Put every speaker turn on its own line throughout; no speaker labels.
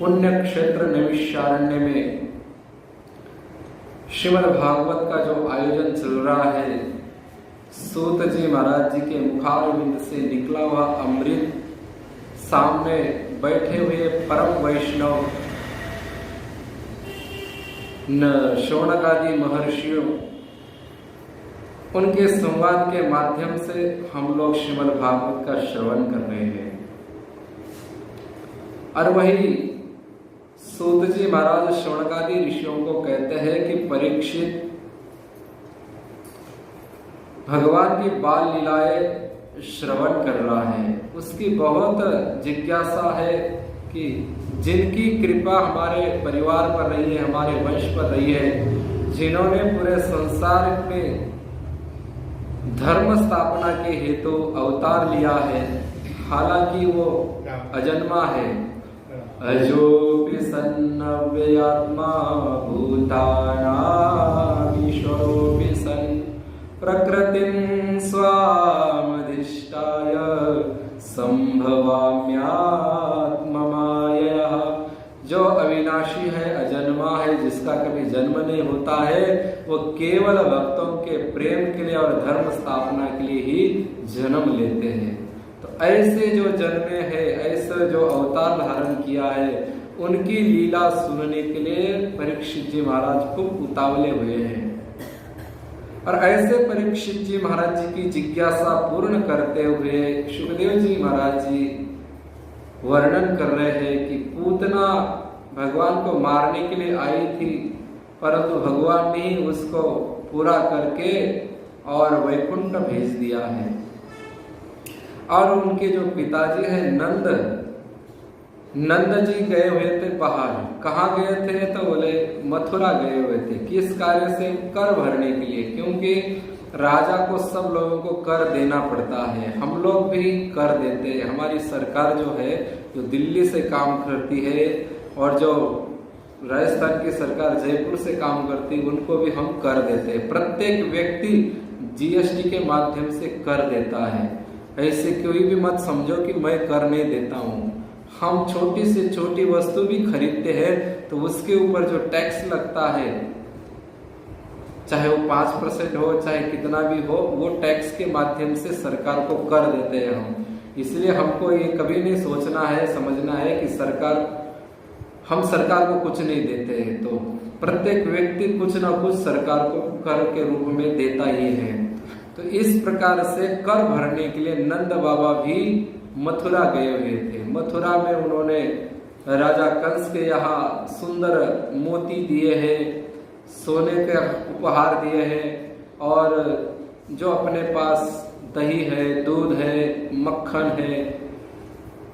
पुण्य क्षेत्र नैमिषारण्य में श्रीमद् भागवत का जो आयोजन चल रहा है, सूत जी महाराज जी के मुखारविंद से निकला हुआ अमृत सामने बैठे हुए परम वैष्णव शौनक आदि महर्षियों, उनके संवाद के माध्यम से हम लोग श्रीमद् भागवत का श्रवण कर रहे हैं। और वही सूत जी महाराज शौनक आदि ऋषियों को कहते हैं कि परीक्षित, भगवान की बाल लीलाएं श्रवण कर रहा है, उसकी बहुत जिज्ञासा है कि जिनकी कृपा हमारे परिवार पर रही है, हमारे वंश पर रही है, जिन्होंने पूरे संसार में धर्म स्थापना के हेतु अवतार लिया है, हालांकि वो अजन्मा है, अजोपि सन्नव्ययात्मा भूतानामीश्वरोऽपि सन् प्रकृतिं स्वामधिष्ठाय संभवाम्यात्ममायया। जो अविनाशी है, अजन्मा है, जिसका कभी जन्म नहीं होता है, वो केवल भक्तों के प्रेम के लिए और धर्म स्थापना के लिए ही जन्म लेते हैं। तो ऐसे जो जन्मे हैं, ऐसे जो अवतार धारण किया है, उनकी लीला सुनने के लिए परीक्षित जी महाराज खूब उतावले हुए हैं। और ऐसे परीक्षित जी महाराज जी की जिज्ञासा पूर्ण करते हुए सुखदेव जी महाराज जी वर्णन कर रहे हैं कि पूतना भगवान को मारने के लिए आई थी, परंतु भगवान ने ही उसको पूरा करके और वैकुंठ भेज दिया है। और उनके जो पिताजी हैं नंद जी गए हुए थे बाहर। कहाँ गए थे? तो बोले मथुरा गए हुए थे। किस कार्य से? कर भरने के लिए, क्योंकि राजा को सब लोगों को कर देना पड़ता है। हम लोग भी कर देते हैं। हमारी सरकार जो है, जो दिल्ली से काम करती है, और जो राजस्थान की सरकार जयपुर से काम करती है, उनको भी हम कर देते हैं। प्रत्येक व्यक्ति जीएसटी के माध्यम से कर देता है। ऐसे कोई भी मत समझो कि मैं कर नहीं देता हूँ। हम छोटी से छोटी वस्तु भी खरीदते हैं तो उसके ऊपर जो टैक्स लगता है, चाहे वो 5% हो, चाहे कितना भी हो, वो टैक्स के माध्यम से सरकार को कर देते हैं हम। इसलिए हमको ये कभी नहीं सोचना है, समझना है कि हम सरकार को कुछ नहीं देते हैं। तो प्रत्येक व्यक्ति कुछ ना कुछ सरकार को कर के रूप में देता ही है। तो इस प्रकार से कर भरने के लिए नंद बाबा भी मथुरा गए हुए थे। मथुरा में उन्होंने राजा कंस के यहाँ सुंदर मोती दिए हैं, सोने के उपहार दिए हैं, और जो अपने पास दही है, दूध है, मक्खन है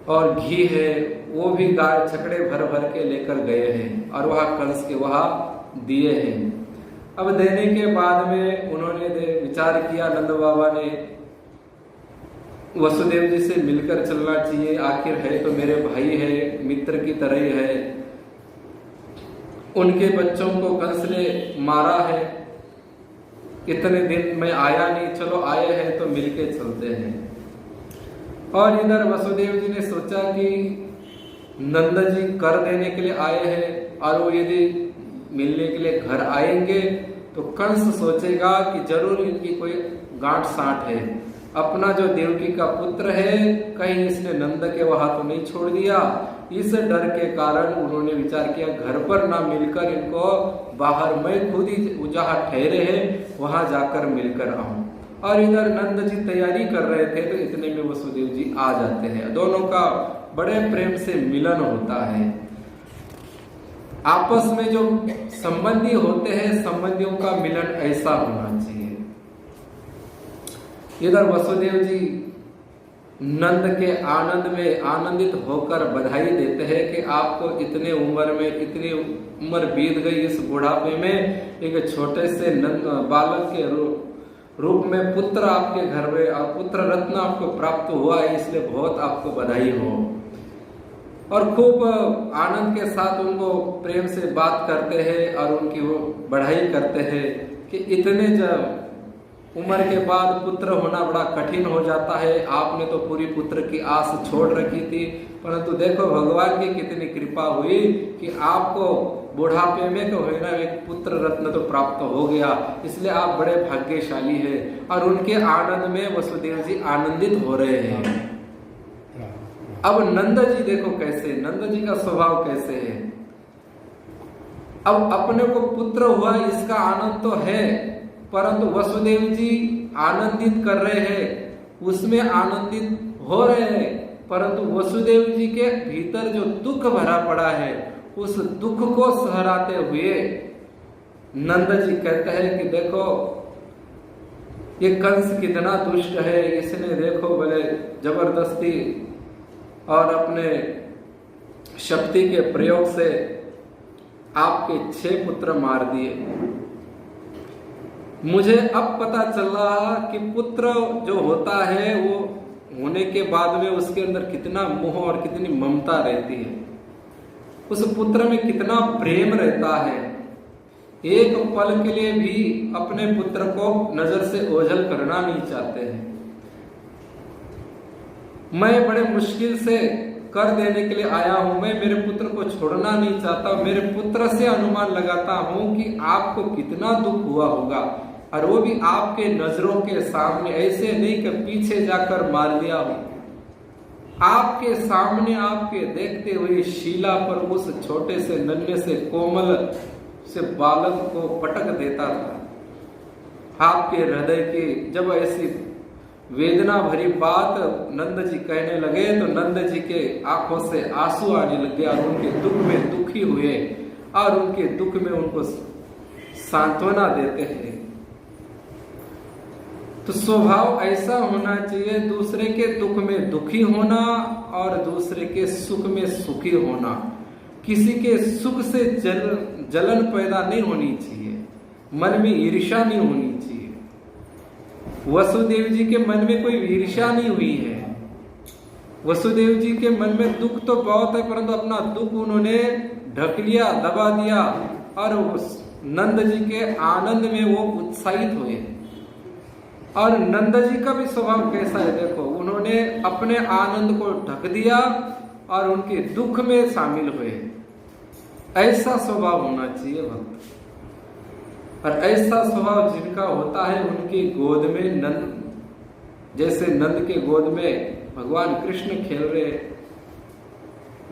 और घी है, वो भी गाय छकड़े भर भर के लेकर गए हैं और वहाँ कंस के वहाँ दिए हैं। अब देने के बाद में उन्होंने विचार किया, नंद बाबा ने, वसुदेव जी से मिलकर चलना चाहिए, आखिर है तो मेरे भाई है, मित्र की तरह ही है। उनके बच्चों को कंस ने मारा है, इतने दिन में आया नहीं, चलो आए हैं तो मिलके चलते हैं। और इधर वसुदेव जी ने सोचा कि नंद जी कर देने के लिए आए हैं, और वो यदि मिलने के लिए घर आएंगे तो कंस सोचेगा कि जरूर इनकी कोई गांठ साठ है। अपना जो देवकी का पुत्र है, कहीं इसने नंद के वहां तो नहीं छोड़ दिया। इस डर के कारण उन्होंने विचार किया, घर पर ना मिलकर इनको बाहर मैं खुद ही जहाँ ठहरे हैं वहां जाकर मिलकर आऊं। और इधर नंद जी तैयारी कर रहे थे, तो इतने में वसुदेव जी आ जाते हैं। दोनों का बड़े प्रेम से मिलन होता है। आपस में जो संबंधी होते हैं, संबंधियों का मिलन ऐसा होना चाहिए। इधर वसुदेव जी नंद के आनंद में आनंदित होकर बधाई देते हैं कि आपको इतने उम्र में, इतनी उम्र बीत गई, इस बुढ़ापे में एक छोटे से बालक के रूप में पुत्र आपके घर में, और पुत्र रत्न आपको प्राप्त हुआ है, इसलिए बहुत आपको बधाई हो। और खूब आनंद के साथ उनको प्रेम से बात करते हैं और उनकी वो बढ़ाई करते हैं कि उम्र के बाद पुत्र होना बड़ा कठिन हो जाता है। आपने तो पूरी पुत्र की आस छोड़ रखी थी, परंतु देखो भगवान की कितनी कृपा हुई कि आपको बुढ़ापे में तो है ना एक पुत्र रत्न तो प्राप्त हो गया। इसलिए आप बड़े भाग्यशाली हैं और उनके आनंद में वसुदेव जी आनंदित हो रहे हैं। अब नंद जी देखो कैसे, नंद जी का स्वभाव कैसे है। अब अपने को पुत्र हुआ इसका आनंद तो है, परंतु वसुदेव जी आनंदित कर रहे हैं, उसमें आनंदित हो रहे हैं, परंतु वसुदेव जी के भीतर जो दुख भरा पड़ा है उस दुख को सहराते हुए नंद जी कहते हैं कि देखो ये कंस कितना दुष्ट है, इसने देखो भले जबरदस्ती और अपने शक्ति के प्रयोग से आपके 6 पुत्र मार दिए। मुझे अब पता चल रहा कि पुत्र जो होता है वो होने के बाद में उसके अंदर कितना मोह और कितनी ममता रहती है, उस पुत्र में कितना प्रेम रहता है। एक पल के लिए भी अपने पुत्र को नजर से ओझल करना नहीं चाहते हैं। मैं बड़े मुश्किल से कर देने के लिए आया हूं, मैं मेरे पुत्र को छोड़ना नहीं चाहता। मेरे पुत्र से अनुमान लगाता हूं कि आपको कितना दुख हुआ होगा, और वो भी आपके नजरों के सामने, ऐसे नहीं कि पीछे जाकर मार दिया हो, आपके सामने आपके देखते हुए शीला पर उस छोटे से नन्हे से कोमल से बालक को पटक देता था। आपके हृदय की जब ऐसी वेदना भरी बात नंद जी कहने लगे तो नंद जी के आंखों से आंसू आने लगे और उनके दुख में दुखी हुए और उनके दुख में उनको सांत्वना देते हैं। तो स्वभाव ऐसा होना चाहिए, दूसरे के दुख में दुखी होना और दूसरे के सुख में सुखी होना। किसी के सुख से जलन पैदा नहीं होनी चाहिए, मन में ईर्ष्या नहीं होनी चाहिए। वसुदेव जी के मन में कोई ईर्ष्या नहीं हुई है। वसुदेव जी के मन में दुख तो बहुत है, परंतु अपना दुख उन्होंने ढक लिया, दबा दिया और नंद जी के आनंद में वो उत्साहित हुए। और नंद जी का भी स्वभाव कैसा है देखो, उन्होंने अपने आनंद को ढक दिया और उनके दुख में शामिल हुए। ऐसा स्वभाव होना चाहिए भक्त। और ऐसा स्वभाव जिनका होता है उनकी गोद में नंद, जैसे नंद के गोद में भगवान कृष्ण खेल रहे,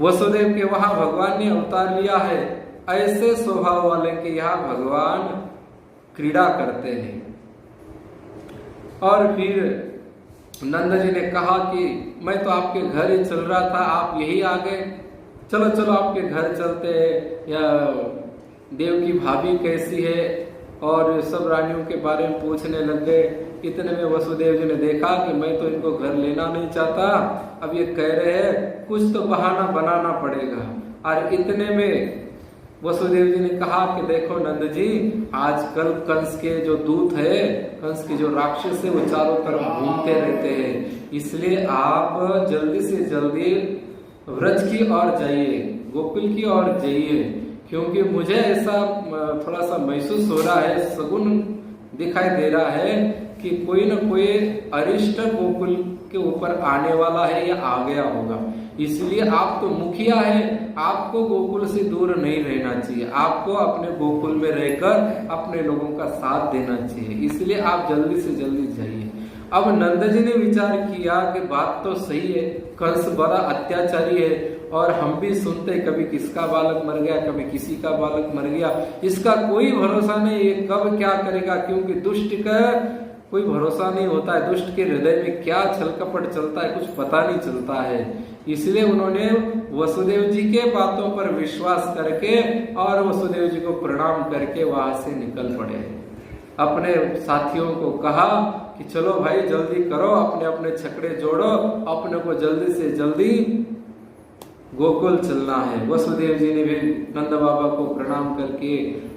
वसुदेव के वहां भगवान ने अवतार लिया है, ऐसे स्वभाव वाले के यहाँ भगवान क्रीड़ा करते हैं। और फिर नंद जी ने कहा कि मैं तो आपके घर ही चल रहा था, आप यही आ गए, चलो चलो आपके घर चलते हैं। या देव की भाभी कैसी है और सब रानियों के बारे में पूछने लग गए। इतने में वसुदेव जी ने देखा कि मैं तो इनको घर लेना नहीं चाहता, अब ये कह रहे हैं कुछ तो बहाना बनाना पड़ेगा। और इतने में वसुदेव जी ने कहा कि देखो नंद जी, आजकल कंस के जो दूत है, कंस के जो राक्षस है, वो चारों तरफ घूमते रहते हैं, इसलिए आप जल्दी से जल्दी व्रज की ओर जाइए, गोकुल की ओर जाइए, क्योंकि मुझे ऐसा थोड़ा सा महसूस हो रहा है, सगुन दिखाई दे रहा है कि कोई न कोई अरिष्ट गोकुल के ऊपर आने वाला है या आ गया होगा। इसलिए आप तो मुखिया है, आपको गोकुल से दूर नहीं रहना चाहिए, आपको अपने गोकुल में रहकर अपने लोगों का साथ देना चाहिए, इसलिए आप जल्दी से जल्दी जाइए। अब नंद जी ने विचार किया कि बात तो सही है, कंस बड़ा अत्याचारी है और हम भी सुनते कभी किसका बालक मर गया, कभी किसी का बालक मर गया, इसका कोई भरोसा नहीं, ये कब क्या करेगा, क्योंकि दुष्ट का कोई भरोसा नहीं होता है, दुष्ट के हृदय में क्या छल कपट चलता है कुछ पता नहीं चलता है। इसलिए उन्होंने वसुदेव जी के बातों पर विश्वास करके और वसुदेव जी को प्रणाम करके वहां से निकल पड़े। अपने साथियों को कहा कि चलो भाई जल्दी करो, अपने अपने छकड़े जोड़ो, अपने को जल्दी से जल्दी गोकुल चलना है। वसुदेव जी ने भी नंद बाबा को प्रणाम करके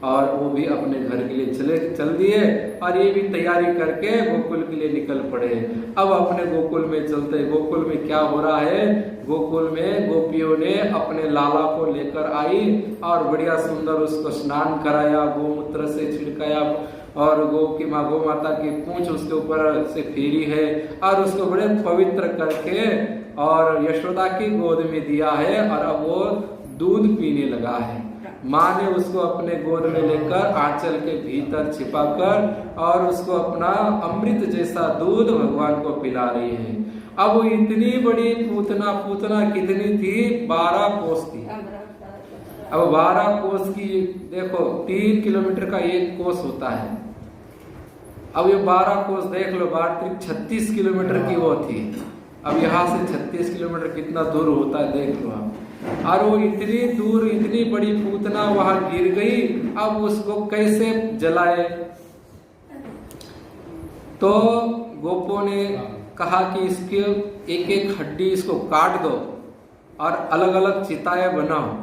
और वो भी अपने घर के लिए चल दिए और ये भी तैयारी करके गोकुल के लिए निकल पड़े। अब अपने गोकुल में चलते, गोकुल में क्या हो रहा है, गोकुल में गोपियों ने अपने लाला को लेकर आई और बढ़िया सुंदर उसको स्नान कराया, गोमूत्र से छिड़काया और गौ माता की पूंछ उसके ऊपर से फेरी है और उसको बड़े पवित्र करके और यशोदा की गोद में दिया है और अब वो दूध पीने लगा है। माँ ने उसको अपने गोद में लेकर आंचल के भीतर छिपाकर और उसको अपना अमृत जैसा दूध भगवान को पिला रही है। अब वो इतनी बड़ी पूतना कितनी थी, 12 कोस थी। अब 12 कोस की, देखो 3 किलोमीटर का एक कोस होता है। अब ये 12 कोस देख लो, 36 किलोमीटर की वो थी। अब यहाँ से 36 किलोमीटर कितना दूर होता है देख लो आप। और वो इतनी दूर इतनी बड़ी पूतना वहां गिर गई, अब उसको कैसे जलाए? तो गोपों ने कहा कि इसके एक एक हड्डी इसको काट दो और अलग अलग चिताएं बनाओ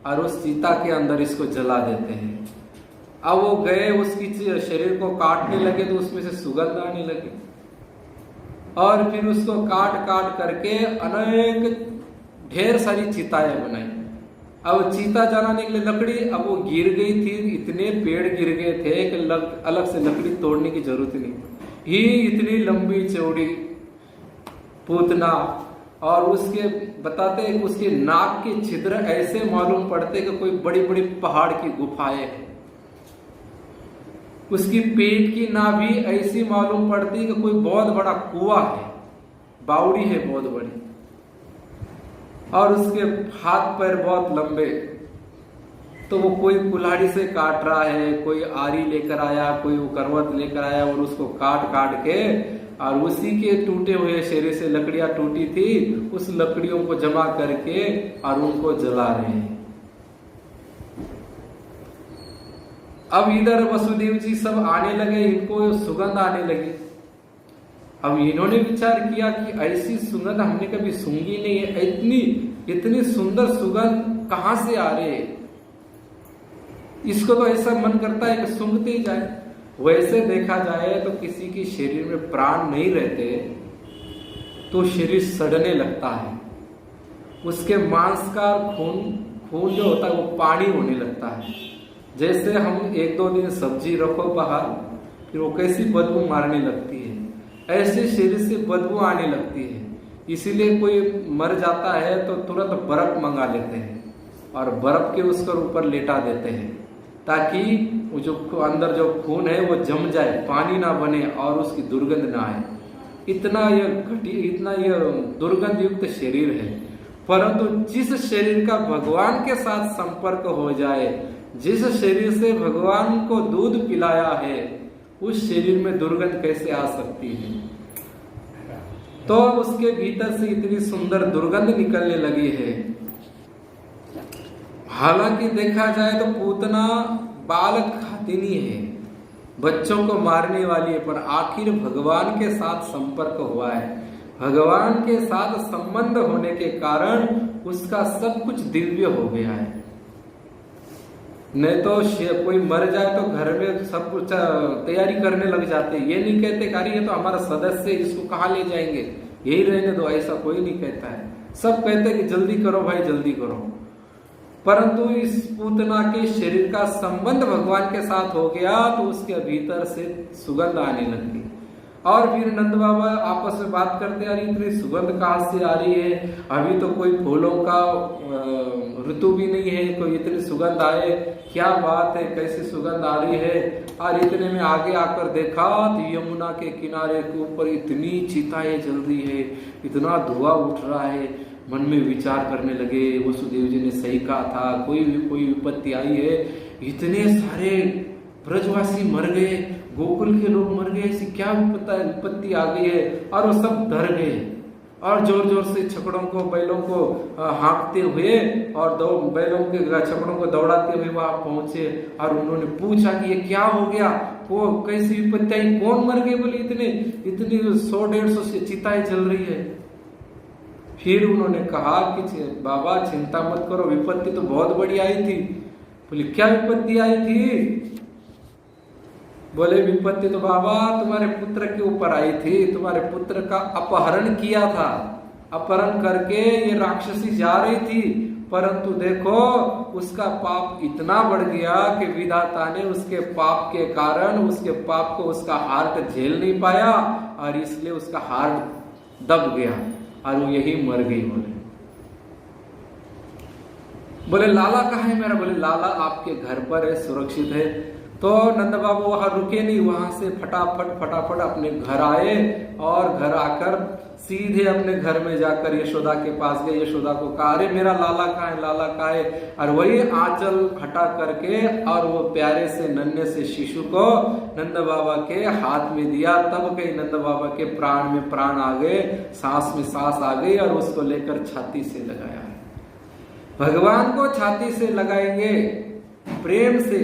और उस चिता के अंदर इसको जला देते हैं। अब वो गए, उसकी शरीर को काटने लगे तो उसमें से सुगंध आने लगी और फिर उसको काट काट करके अनेक ढेर सारी चिताएं बनाई। अब चीता जलाने के लिए लकड़ी, अब वो गिर गई थी, इतने पेड़ गिर गए थे कि अलग से लकड़ी तोड़ने की जरूरत नहीं ही। इतनी लंबी चौड़ी पूतना, और उसके बताते उसके नाक के छिद्र ऐसे मालूम पड़ते कि कोई बड़ी बड़ी पहाड़ की गुफाएं हैं। उसकी पेट की नाभि ऐसी मालूम पड़ती कि कोई बहुत बड़ा कुआं है, बावड़ी है बहुत बड़ी। और उसके हाथ पैर बहुत लंबे, तो वो कोई कुल्हाड़ी से काट रहा है, कोई आरी लेकर आया, कोई वो करवट लेकर आया और उसको काट काट के और उसी के टूटे हुए शरीर से लकड़ियां टूटी थी, उस लकड़ियों को जमा करके और उनको जला रहे हैं। अब इधर वसुदेव जी सब आने लगे, इनको सुगंध आने लगी। अब इन्होंने विचार किया कि ऐसी सुगंध हमने कभी सूंघी नहीं है, इतनी सुंदर सुगंध कहां से आ रही है। इसको तो ऐसा मन करता है कि सूंघते ही जाए। वैसे देखा जाए तो किसी की शरीर में प्राण नहीं रहते तो शरीर सड़ने लगता है, उसके मांस का खून जो होता है वो पानी होने लगता है। जैसे हम 1-2 दिन सब्जी रखो बाहर, फिर वो कैसी बदबू मारने लगती है, ऐसे शरीर से बदबू आने लगती है। इसीलिए कोई मर जाता है तो तुरंत बर्फ मंगा लेते हैं और बर्फ के उसके ऊपर लेटा देते हैं ताकि वो जो अंदर जो खून है वो जम जाए, पानी ना बने और उसकी दुर्गंध ना आए। इतना ये दुर्गंध युक्त शरीर है। परंतु जिस शरीर का भगवान के साथ संपर्क हो जाए, जिस शरीर से भगवान को दूध पिलाया है, उस शरीर में दुर्गंध कैसे आ सकती है? तो उसके भीतर से इतनी सुंदर दुर्गंध निकलने लगी है। हालांकि देखा जाए तो पूतना बालक खातिनी है, बच्चों को मारने वाली है, पर आखिर भगवान के साथ संपर्क हुआ है। भगवान के साथ संबंध होने के कारण उसका सब कुछ दिव्य हो गया है। नहीं तो कोई मर जाए तो घर में सब कुछ तैयारी करने लग जाते, ये नहीं कहते अरे ये तो हमारा सदस्य, इसको कहाँ ले जाएंगे, यही रहने दो, ऐसा कोई नहीं कहता है। सब कहते कि जल्दी करो भाई जल्दी करो। परंतु इस पूतना के शरीर का संबंध भगवान के साथ हो गया तो उसके भीतर से सुगंध आने लगी। और फिर नंद बाबा आपस में बात करते, अरे इतनी सुगंध कहाँ से आ रही है, अभी तो कोई फूलों का ऋतु भी नहीं है, कोई इतनी सुगंध आए, क्या बात है, कैसी सुगंध आ रही है। और इतने में आगे आकर देखा तो यमुना के किनारे के ऊपर इतनी चिताएं जल रही है, इतना धुआं उठ रहा है। मन में विचार करने लगे, वसुदेव जी ने सही कहा था, कोई विपत्ति आई है, इतने सारे ब्रजवासी मर गए, गोकुल के लोग मर गए, ऐसी क्या विपत्ति आ गई है। और वो सब डर गए और जोर जोर से छकड़ों को बैलों को हाँकते हुए और बैलों के छकड़ों को दौड़ाते हुए वहां पहुंचे और उन्होंने पूछा कि ये क्या हो गया, वो कैसी विपत्ति आई, कौन मर गए, बोले इतनी 100-150 चिताएं जल रही है। फिर उन्होंने कहा कि बाबा चिंता मत करो, विपत्ति तो बहुत बड़ी आई थी। बोले क्या विपत्ति आई थी? बोले विपत्ति तो बाबा तुम्हारे पुत्र के ऊपर आई थी, तुम्हारे पुत्र का अपहरण किया था, अपहरण करके ये राक्षसी जा रही थी परंतु देखो उसका पाप इतना बढ़ गया कि विधाता ने उसके पाप के कारण उसके पाप को उसका हार्ट झेल नहीं पाया और इसलिए उसका हार्ट दब गया और वो यही मर गई। बोले लाला कहाँ है मेरा? बोले लाला आपके घर पर है, सुरक्षित है। तो नंद बाबू वहां रुके नहीं, वहां से फटाफट अपने घर आए और घर आकर सीधे अपने घर में जाकर यशोदा के पास गए। यशोदा को कहा अरे मेरा लाला कहाँ है, लाला कहाँ है? और वही आंचल हटा करके और वो प्यारे से नन्हे से शिशु को नंद बाबा के हाथ में दिया। तब कहीं नंद बाबा के प्राण में प्राण आ गए, सांस में सांस आ गई और उसको लेकर छाती से लगाया। भगवान को छाती से लगाएंगे प्रेम से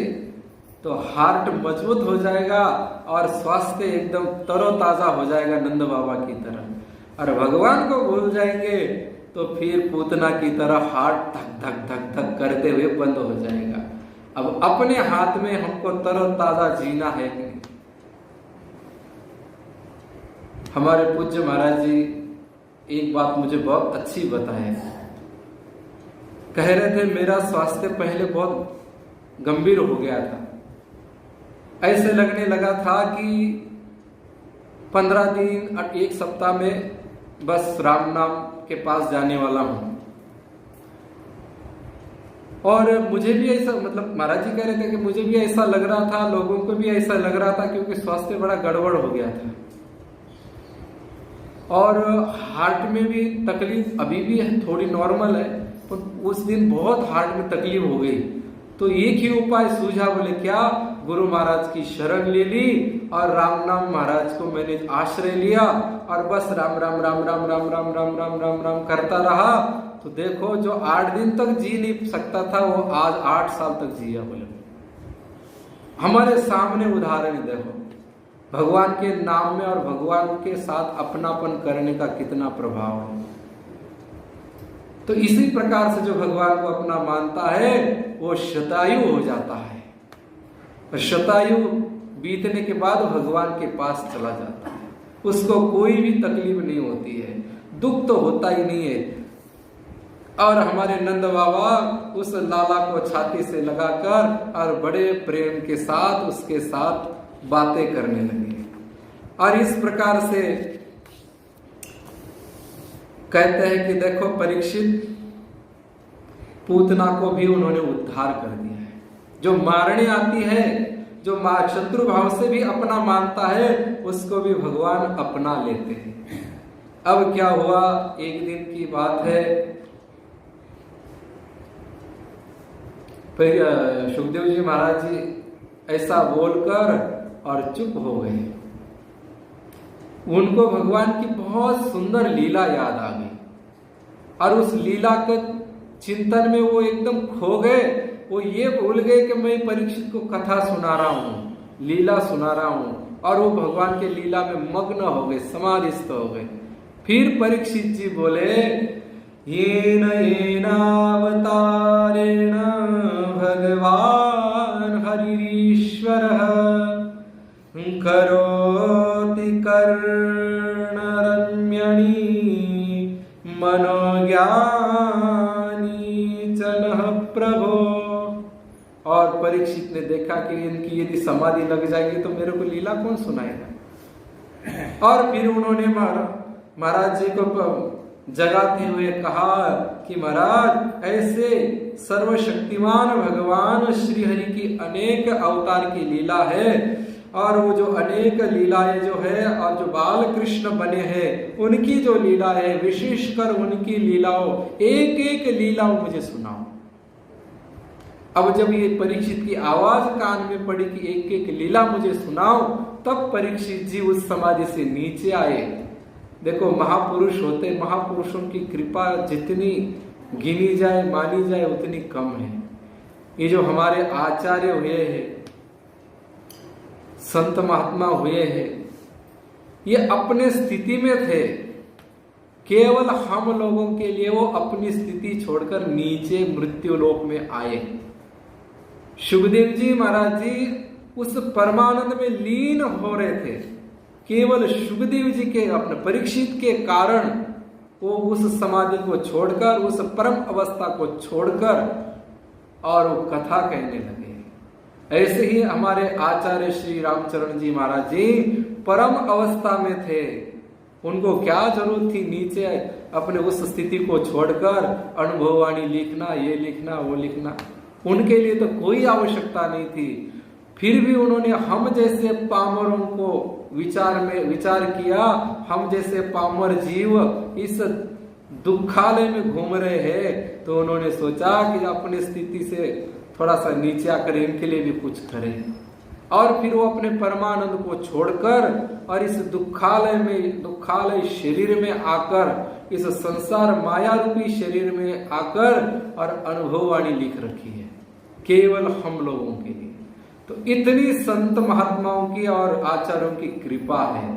तो हार्ट मजबूत हो जाएगा और स्वास्थ्य एकदम तरोताजा हो जाएगा नंद बाबा की तरह। और भगवान को भूल जाएंगे तो फिर पूतना की तरह हार्ट धक धक धक धक करते हुए बंद हो जाएगा। अब अपने हाथ में हमको तरोताजा जीना है कि नहीं? हमारे पूज्य महाराज जी एक बात मुझे बहुत अच्छी बताए। कह रहे थे मेरा स्वास्थ्य पहले बहुत गंभीर हो गया था, ऐसे लगने लगा था कि 15 दिन और 1 सप्ताह में बस राम नाम के पास जाने वाला हूं। और मुझे भी ऐसा, मतलब महाराज जी कह रहे थे कि मुझे भी ऐसा लग रहा था, लोगों को भी ऐसा लग रहा था, क्योंकि स्वास्थ्य बड़ा गड़बड़ हो गया था और हार्ट में भी तकलीफ अभी भी है, थोड़ी नॉर्मल है, पर उस दिन बहुत हार्ट में तकलीफ हो गई। तो एक ही उपाय सूझा, बोले क्या? गुरु महाराज की शरण ले ली और राम नाम महाराज को मैंने आश्रय लिया और बस राम राम राम राम राम राम राम राम राम राम करता रहा। तो देखो जो 8 दिन तक जी नहीं सकता था वो आज 8 साल तक जिया। बोले हमारे सामने उदाहरण देखो, भगवान के नाम में और भगवान के साथ अपनापन करने का कितना प्रभाव है। तो इसी प्रकार से जो भगवान को अपना मानता है वो शतायु हो जाता है और शतायु बीतने के बाद भगवान के पास चला जाता है। उसको कोई भी तकलीफ नहीं होती है, दुख तो होता ही नहीं है। और हमारे नंद बाबा उस लाला को छाती से लगाकर और बड़े प्रेम के साथ उसके साथ बातें करने लगे। और इस प्रकार से कहते हैं कि देखो परीक्षित, पूतना को भी उन्होंने उद्धार कर दिया है। जो मारने आती है, जो शत्रु भाव से भी अपना मानता है, उसको भी भगवान अपना लेते हैं। अब क्या हुआ, एक दिन की बात है, फिर सुखदेव जी महाराज जी ऐसा बोलकर और चुप हो गए। उनको भगवान की बहुत सुंदर लीला याद आ गई और उस लीला के चिंतन में वो एकदम खो गए। वो ये भूल गए कि मैं परीक्षित को कथा सुना रहा हूँ, लीला सुना रहा हूँ, और वो भगवान के लीला में मग्न हो गए, समाधिस्थ हो गए। फिर परीक्षित जी बोले येन येनावतारेण भगवान हरिश्वरः करोति कर्णरम्यणि मनोज्ञानी चनः प्रभो। और परीक्षित ने देखा कि इनकी यदि समाधि लग जाएगी तो मेरे को लीला कौन सुनाएगा। और फिर उन्होंने महाराज जी को जगाते हुए कहा कि महाराज ऐसे सर्वशक्तिमान भगवान श्री हरि की अनेक अवतार की लीला है और वो जो अनेक लीलाएं जो है और जो बाल कृष्ण बने हैं उनकी जो लीला है, विशेषकर उनकी लीलाओं, एक एक लीलाओं मुझे सुनाओ। अब जब ये परीक्षित की आवाज कान में पड़ी कि एक एक लीला मुझे सुनाओ, तब परीक्षित जी उस समाधि से नीचे आए। देखो महापुरुष होते, महापुरुषों की कृपा जितनी गिनी जाए मानी जाए उतनी कम है। ये जो हमारे आचार्य हुए हैं, संत महात्मा हुए हैं, ये अपने स्थिति में थे, केवल हम लोगों के लिए वो अपनी स्थिति छोड़कर नीचे मृत्यु लोक में आए। सुखदेव जी महाराज जी उस परमानंद में लीन हो रहे थे, केवल सुखदेव जी के अपने परीक्षित के कारण वो उस समाधि को छोड़कर, उस परम अवस्था को छोड़कर और वो कथा कहने लगे। ऐसे ही हमारे आचार्य श्री रामचरण जी महाराज जी परम अवस्था में थे। उनको क्या जरूरत थी नीचे अपने उस स्थिति को छोड़कर अनुभववाणी लिखना, ये लिखना, वो लिखना। उनके लिए तो कोई आवश्यकता नहीं थी। फिर भी उन्होंने हम जैसे पामरों को विचार किया, हम जैसे पामर जीव इस दुखालय में घूम रहे हैं, तो उन्होंने सोचा कि अपनी स्थिति से थोड़ा सा नीचे आकर इनके लिए भी कुछ करें। और फिर वो अपने परमानंद को छोड़कर और इस दुखालय शरीर में आकर, इस संसार माया रूपी शरीर में आकर और अनुभववाणी लिख रखी है केवल हम लोगों के लिए। तो इतनी संत महात्माओं की और आचार्यों की कृपा है।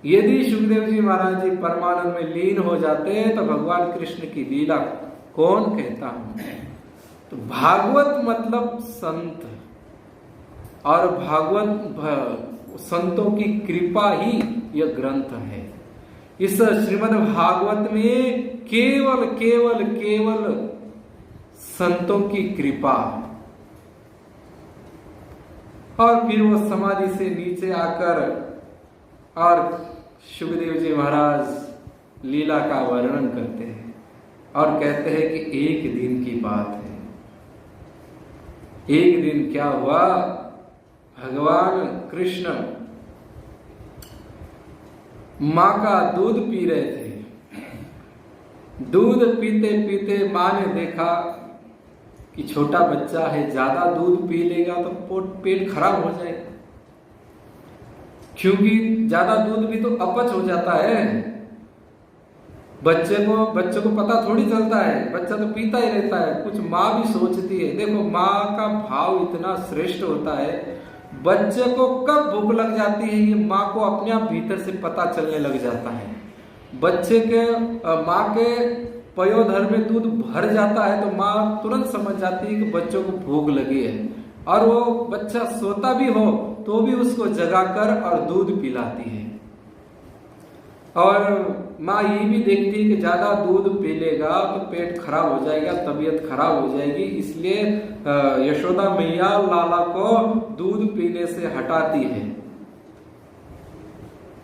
यदि सुखदेव जी महाराज जी परमानंद में लीन हो जाते हैं तो भगवान कृष्ण की लीला कौन कहता हूं। तो भागवत मतलब संत, और भागवत संतों की कृपा ही यह ग्रंथ है। इस श्रीमद् भागवत में केवल केवल केवल संतों की कृपा। और फिर वो समाधि से नीचे आकर और सुखदेव जी महाराज लीला का वर्णन करते हैं और कहते हैं कि एक दिन की बात है। एक दिन क्या हुआ, भगवान कृष्ण मां का दूध पी रहे थे। दूध पीते पीते मां ने देखा कि छोटा बच्चा है, ज्यादा दूध पी लेगा तो पेट खराब हो जाएगा, क्योंकि ज्यादा दूध भी तो अपच हो जाता है। बच्चे को पता थोड़ी चलता है, बच्चा तो पीता ही रहता है। कुछ माँ भी सोचती है। देखो माँ का भाव इतना श्रेष्ठ होता है, बच्चे को कब भूख लग जाती है ये माँ को अपने आप भीतर से पता चलने लग जाता है। बच्चे के माँ के पयोधर में दूध भर जाता है तो माँ तुरंत समझ जाती है कि बच्चों को भूख लगी है, और वो बच्चा सोता भी हो तो भी उसको जगाकर और दूध पिलाती है। और माँ ये भी देखती है कि ज्यादा दूध पी लेगा तो पेट खराब हो जाएगा, तबीयत खराब हो जाएगी, इसलिए यशोदा मैया लाला को दूध पीने से हटाती है।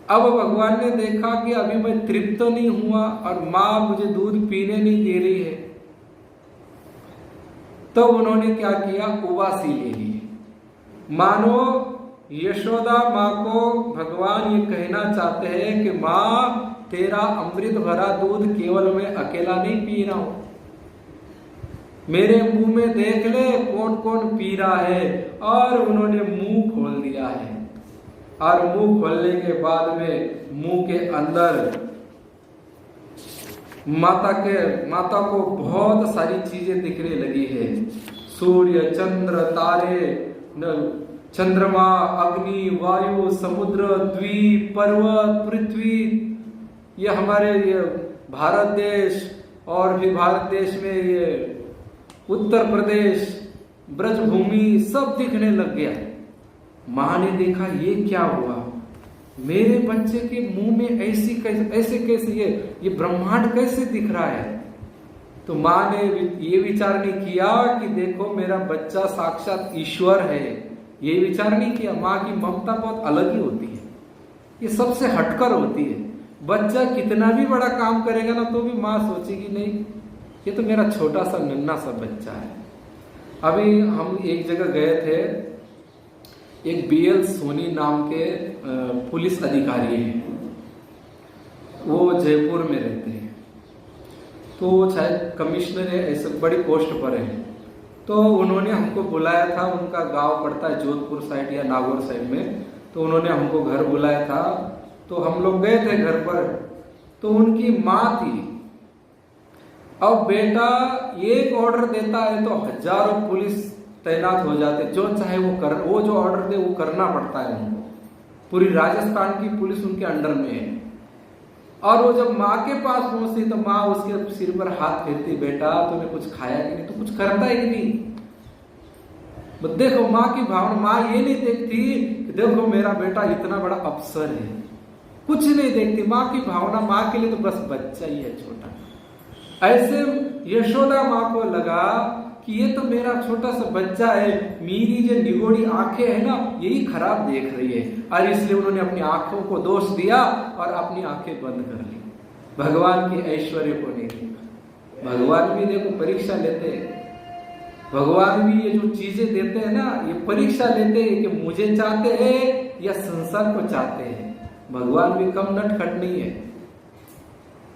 अब भगवान ने देखा कि अभी मैं तृप्त नहीं हुआ और माँ मुझे दूध पीने नहीं दे रही है, तो उन्होंने क्या किया, उबासी ले ली। मानो यशोदा माँ को भगवान ये कहना चाहते हैं कि माँ तेरा अमृत भरा दूध केवल मैं अकेला नहीं पी रहा हूं, मेरे मुंह में देख ले कौन कौन पी रहा है। और उन्होंने मुंह खोल दिया है, और मुंह खोलने के बाद में मुंह के अंदर माता को बहुत सारी चीजें दिखने लगी है। सूर्य, चंद्र, तारे, चंद्रमा, अग्नि, वायु, समुद्र, द्वीप, पर्वत, पृथ्वी, ये हमारे ये भारत देश, और भी भारत देश में ये उत्तर प्रदेश, ब्रजभूमि सब दिखने लग गया। माँ ने देखा ये क्या हुआ, मेरे बच्चे के मुंह में ऐसे कैसे ये ब्रह्मांड कैसे दिख रहा है। तो माँ ने ये विचार नहीं किया कि देखो मेरा बच्चा साक्षात ईश्वर है, ये विचार नहीं किया। माँ की ममता बहुत अलग ही होती है, ये सबसे हटकर होती है। बच्चा कितना भी बड़ा काम करेगा ना तो भी माँ सोचेगी नहीं ये तो मेरा छोटा सा नन्हा सा बच्चा है। अभी हम एक जगह गए थे, एक BL सोनी नाम के पुलिस अधिकारी हैं, वो जयपुर में रहते हैं, तो वो शायद कमिश्नर है, ऐसे बड़ी पोस्ट पर है। तो उन्होंने हमको बुलाया था, उनका गांव पड़ता है जोधपुर साइड या नागौर साइड में, तो उन्होंने हमको घर बुलाया था। तो हम लोग गए थे घर पर, तो उनकी माँ थी। अब बेटा एक ऑर्डर देता है तो हजारों पुलिस तैनात हो जाते, जो चाहे वो जो ऑर्डर दे वो करना पड़ता है उनको। पूरी राजस्थान की पुलिस उनके अंडर में है। और वो जब माँ के पास पहुंचती तो माँ उसके सिर पर हाथ फेरती, बेटा तूने कुछ खाया कि नहीं, तू कुछ करता है कि नहीं। देखो माँ की भावना, माँ ये नहीं देखती कि देखो मेरा बेटा इतना बड़ा अफसर है, कुछ नहीं देखती। माँ की भावना, माँ के लिए तो बस बच्चा ही है छोटा। ऐसे यशोदा माँ को लगा कि ये तो मेरा छोटा सा बच्चा है, मेरी जो निगोड़ी आंखें है ना यही खराब देख रही है, और इसलिए उन्होंने अपनी आंखों को दोष दिया और अपनी आंखें बंद कर ली। भगवान के ऐश्वर्य को नहीं देखा। भगवान भी देखो परीक्षा लेते हैं, भगवान भी ये जो चीजें देते हैं ना ये परीक्षा लेते हैं कि मुझे चाहते हैं या संसार को चाहते हैं। भगवान भी कम नटखट नहीं है।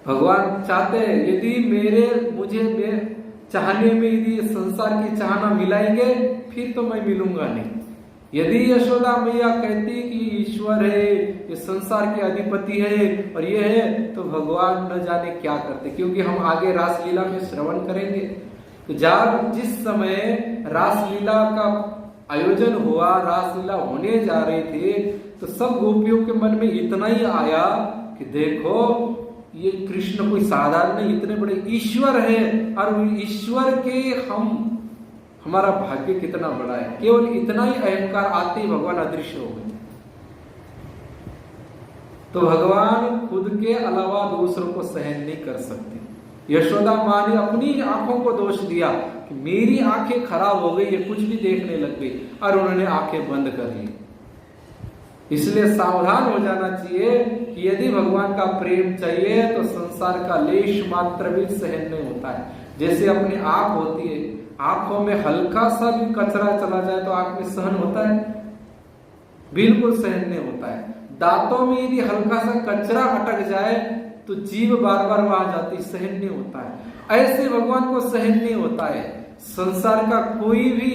भगवान चाहते हैं यदि मुझे चाहने में यदि संसार की चाहना मिलाएंगे फिर तो मैं मिलूंगा नहीं। यदि यशोदा मैया कहती कि ईश्वर है, ये संसार के अधिपति है और ये है, तो भगवान न जाने क्या करते। क्योंकि हम आगे रासलीला में श्रवण करेंगे, तो जिस समय रासलीला का आयोजन हुआ, रासलीला होने जा रहे थे, तो सब गोपियों के मन में इतना ही आया कि देखो ये कृष्ण कोई साधारण नहीं, इतने बड़े ईश्वर है, और ईश्वर के हमारा भाग्य कितना बड़ा है। केवल इतना ही अहंकार आते ही भगवान अदृश्य हो गए। तो भगवान खुद के अलावा दूसरों को सहन नहीं कर सकते। यशोदा माँ ने अपनी आंखों को दोष दिया कि मेरी आंखें खराब हो गई, ये कुछ भी देखने लग गई, और उन्होंने आंखें बंद कर ली। इसलिए सावधान हो जाना चाहिए कि यदि भगवान का प्रेम चाहिए तो संसार का लेश मात्र भी सहन नहीं होता है। जैसे अपनी आंख होती है, आंखों में हल्का सा भी कचरा चला जाए तो आंख में सहन होता है? बिल्कुल सहन नहीं होता है। दांतों में यदि हल्का सा कचरा अटक जाए तो जीभ बार बार वहां जाती, सहन नहीं होता है। ऐसे भगवान को सहन नहीं होता है। संसार का कोई भी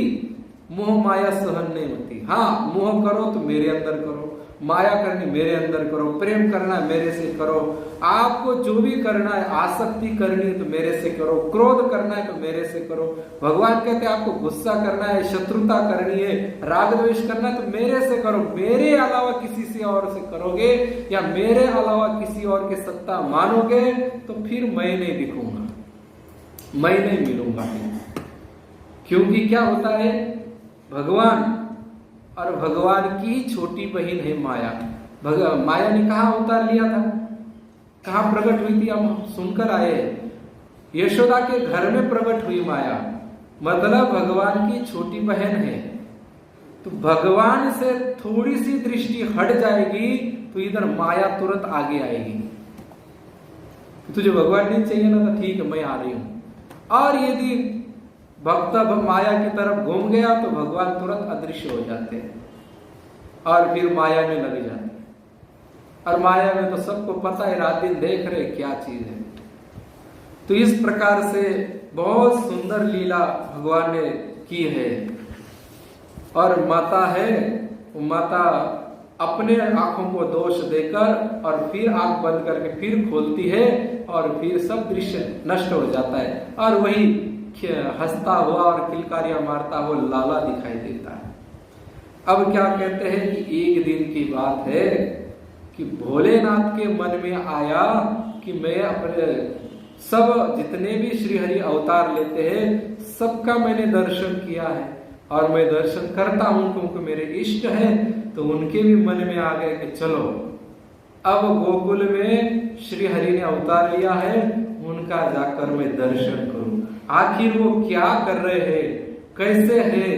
मोह माया सहन नहीं होती। हाँ, मोह करो तो मेरे अंदर करो, माया करनी मेरे अंदर करो, प्रेम करना है मेरे से करो, आपको जो भी करना है, आसक्ति करनी है तो मेरे से करो, क्रोध करना है तो मेरे से करो। भगवान कहते हैं आपको गुस्सा करना है, शत्रुता करनी है, राग द्वेष करना है तो मेरे से करो। मेरे अलावा किसी से और से करोगे या मेरे अलावा किसी और की सत्ता मानोगे तो फिर मैं नहीं दिखूंगा, मैं नहीं मिलूंगा। क्योंकि क्या होता है, भगवान और भगवान की छोटी बहन है माया। माया ने कहा अवतार लिया था, कहाँ प्रकट हुई थी, हम सुनकर आए। यशोदा के घर में प्रकट हुई माया, मतलब भगवान की छोटी बहन है। तो भगवान से थोड़ी सी दृष्टि हट जाएगी तो इधर माया तुरंत आगे आएगी। तुझे भगवान नहीं चाहिए ना, तो ठीक है मैं आ रही हूं। और यदि भक्त माया की तरफ घूम गया तो भगवान तुरंत अदृश्य हो जाते हैं और फिर माया में लग जाते हैं। और माया में तो सबको पता है, रात दिन देख रहे क्या चीज है। तो इस प्रकार से बहुत सुंदर लीला भगवान ने की है। और माता है, माता अपने आंखों को दोष देकर और फिर आंख बंद करके फिर खोलती है और फिर सब दृश्य नष्ट हो जाता है और वही हंसता हुआ और किलकारियां मारता हुआ लाला दिखाई देता है। अब क्या कहते हैं कि एक दिन की बात है कि भोलेनाथ के मन में आया कि मैं अपने सब जितने भी श्रीहरि अवतार लेते हैं सबका मैंने दर्शन किया है और मैं दर्शन करता हूं क्योंकि मेरे इष्ट हैं। तो उनके भी मन में आ गए कि चलो अब गोकुल में श्रीहरि ने अवतार लिया है, उनका जाकर मैं दर्शन करूं। आखिर वो क्या कर रहे हैं, कैसे हैं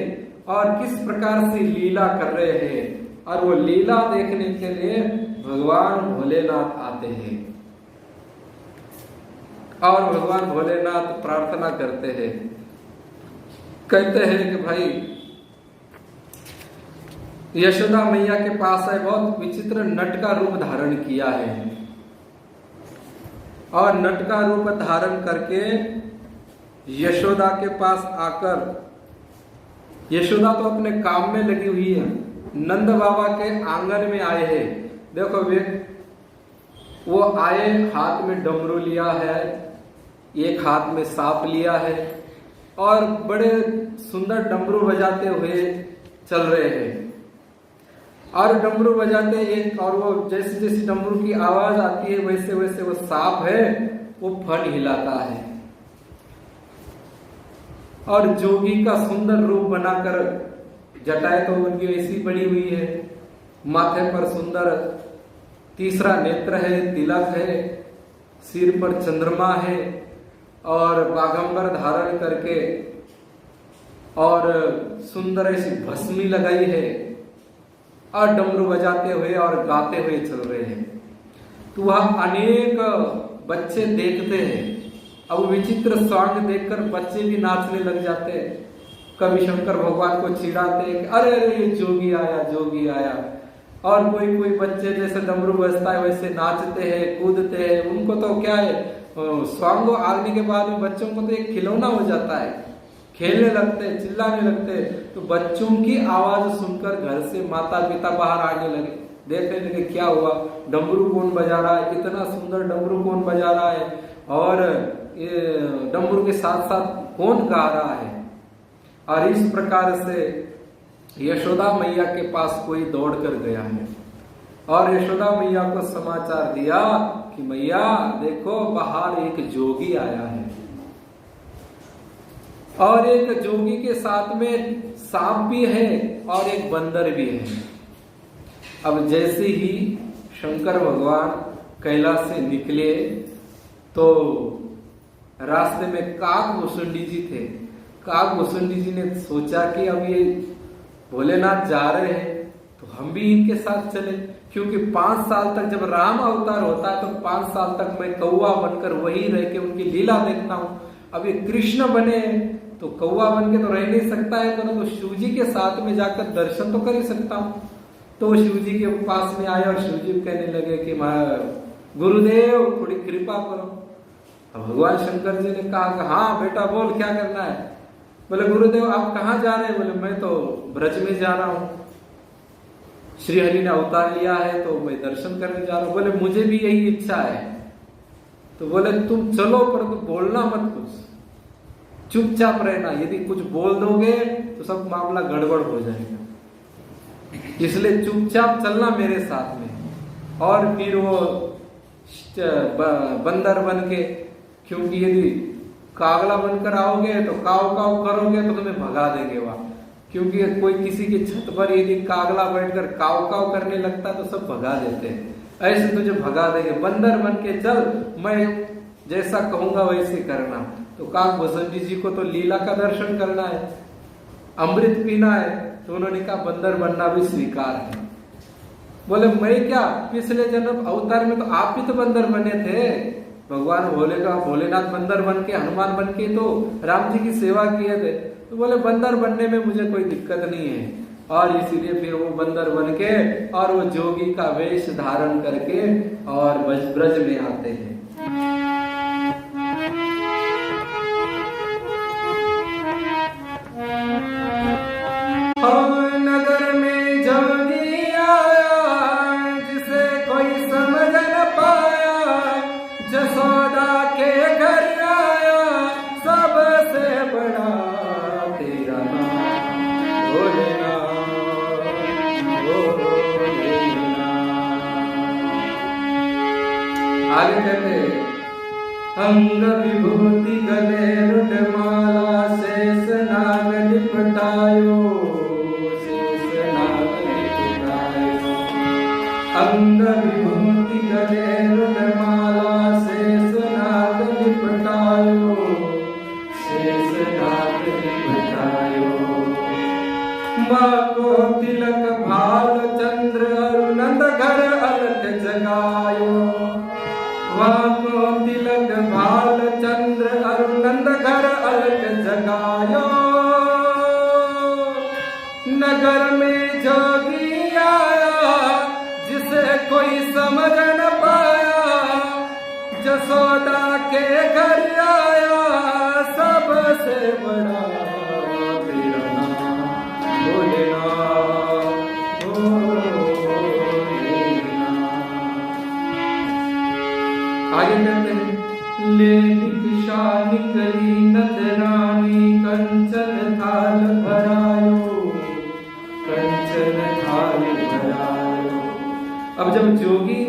और किस प्रकार से लीला कर रहे हैं। और वो लीला देखने के लिए भगवान भोलेनाथ आते हैं और भगवान भोलेनाथ प्रार्थना करते हैं, कहते हैं कि भाई यशोदा मैया के पास है, बहुत विचित्र नट का रूप धारण किया है और नट का रूप धारण करके यशोदा के पास आकर, यशोदा तो अपने काम में लगी हुई है, नंद बाबा के आंगन में आए हैं। देखो वे वो आए, हाथ में डमरू लिया है, एक हाथ में सांप लिया है और बड़े सुंदर डमरू बजाते हुए चल रहे हैं। और डमरू बजाते एक, और वो जैसे जैसे डमरू की आवाज आती है वैसे वैसे वो सांप है वो फन हिलाता है और जोगी का सुंदर रूप बनाकर, जटाएं तो उनकी ऐसी पड़ी हुई है, माथे पर सुंदर तीसरा नेत्र है, तिलक है, सिर पर चंद्रमा है और बागंबर धारण करके और सुंदर ऐसी भस्मी लगाई है और डमरू बजाते हुए और गाते हुए चल रहे हैं। तो वह अनेक बच्चे देखते हैं। अब विचित्र सॉन्ग देखकर बच्चे भी नाचने लग जाते हैं। कभी शंकर भगवान को चिढ़ाते हैं, अरे अरे ये जोगी आया, जोगी आया। और कोई कोई बच्चे जैसे डमरू बजता है वैसे नाचते हैं, कूदते हैं। उनको तो क्या है, सॉन्ग आने के बाद में बच्चों को तो एक खिलौना हो जाता है, खेलने लगते हैं, चिल्लाने लगते हैं। तो बच्चों की आवाज सुनकर घर से माता पिता बाहर आने लगे, देखने लगे क्या हुआ, डमरू कौन बजा रहा है, इतना सुंदर डमरू कौन बजा रहा है, और ये डमरू के साथ साथ कौन गा रहा है। और इस प्रकार से यशोदा मैया के पास कोई दौड़ कर गया है और यशोदा मैया को समाचार दिया कि मैया देखो बाहर एक जोगी आया है और एक जोगी के साथ में सांप भी है और एक बंदर भी है। अब जैसे ही शंकर भगवान कैलाश से निकले तो रास्ते में काकभूषुंडी जी थे। काकभूषुंडी जी ने सोचा कि अब ये भोलेनाथ जा रहे हैं तो हम भी इनके साथ चले, क्योंकि 5 साल तक जब राम अवतार होता है तो 5 साल तक मैं कौवा बनकर वही रह के उनकी लीला देखता हूँ। अब ये कृष्ण बने तो कौवा बन के तो रह नहीं सकता है, परंतु तो शिव जी के साथ में जाकर दर्शन तो कर ही सकता हूँ। तो शिव जी के पास में आए और शिव जी कहने लगे कि गुरुदेव थोड़ी कृपा करो। अब भगवान शंकर जी ने कहा कि हाँ बेटा बोल क्या करना है। बोले गुरुदेव आप कहाँ जा रहे हैं। बोले मैं तो ब्रज में जा रहा हूँ, श्री हरि ने अवतार लिया है तो मैं दर्शन करने जा रहा हूँ। बोले मुझे भी यही इच्छा है। तो बोले तुम चलो पर तुम बोलना मत, कुछ चुपचाप रहना, यदि कुछ बोल दोगे तो सब मामला गड़बड़ हो जाएगा, इसलिए चुपचाप चलना मेरे साथ में। और फिर वो बंदर बन के, क्योंकि यदि कागला बनकर आओगे तो काव काव करोगे तो तुम्हें भगा देंगे वहां, क्योंकि कोई किसी की छत पर यदि कागला बैठकर काव काव करने लगता तो सब भगा देते हैं, ऐसे तुझे भगा देंगे। बंदर बन के चल, मैं जैसा कहूंगा वैसे करना। तो काकभूषुंडी जी को तो लीला का दर्शन करना है, अमृत पीना है, तो उन्होंने कहा बंदर बनना भी स्वीकार है। बोले मैं क्या, पिछले जन्म अवतार में तो आप भी तो बंदर बने थे, भगवान भोलेनाथ बंदर बन के, हनुमान बन के तो राम जी की सेवा किए थे। तो बोले बंदर बनने में मुझे कोई दिक्कत नहीं है। और इसीलिए फिर वो बंदर बन के और वो जोगी का वेश धारण करके और ब्रज में आते हैं। नगर में जोगी आया जिसे कोई समझ न पाया, जसोदा के घर आया सबसे बड़ा तेरा नाम भोलेनाथ, भोलेनाथ। आगे कहते अंग विभूति गले रुंडमाला शेष नाग लिपटायो, अंग विभूति गले रुंडमाला शेष नाग लिपटायो, शेष नाग लिपटायो। माँ को तिलक भाल चंद्र अरुनंद घर अलख जगायो, माँ को तिलक भाल चंद्र अरुनंद घर अलख जगायो। नगर में जोगी आया जिसे कोई समझ न पाया, जसोदा के घर आया सबसे बड़ा तेरा नाम भोलेनाथ, भोलेनाथ। आगे कहते हैं ले दीक्षा निकली नंदरानी, कंचन थाल भरायो, कंचन थाल भरायो। अब जब जोगी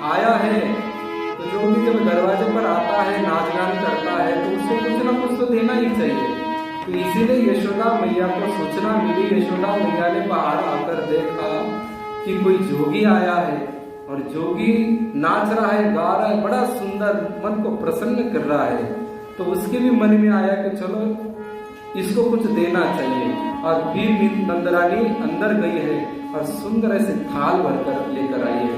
आया है तो जोगी जब दरवाजे पर आता है, नाच गान करता है, तो उसको कुछ ना कुछ तो देना ही चाहिए। तो इसीलिए यशोदा मैया को सूचना मिली। यशोदा मैया ने बाहर आकर देखा कि कोई जोगी आया है और जोगी नाच रहा है, गा रहा है, बड़ा सुंदर, मन को प्रसन्न कर रहा है। तो उसके भी मन में आया कि चलो इसको कुछ देना चाहिए। और फिर नंदरानी अंदर गई है और सुंदर ऐसे थाल भरकर लेकर आई है।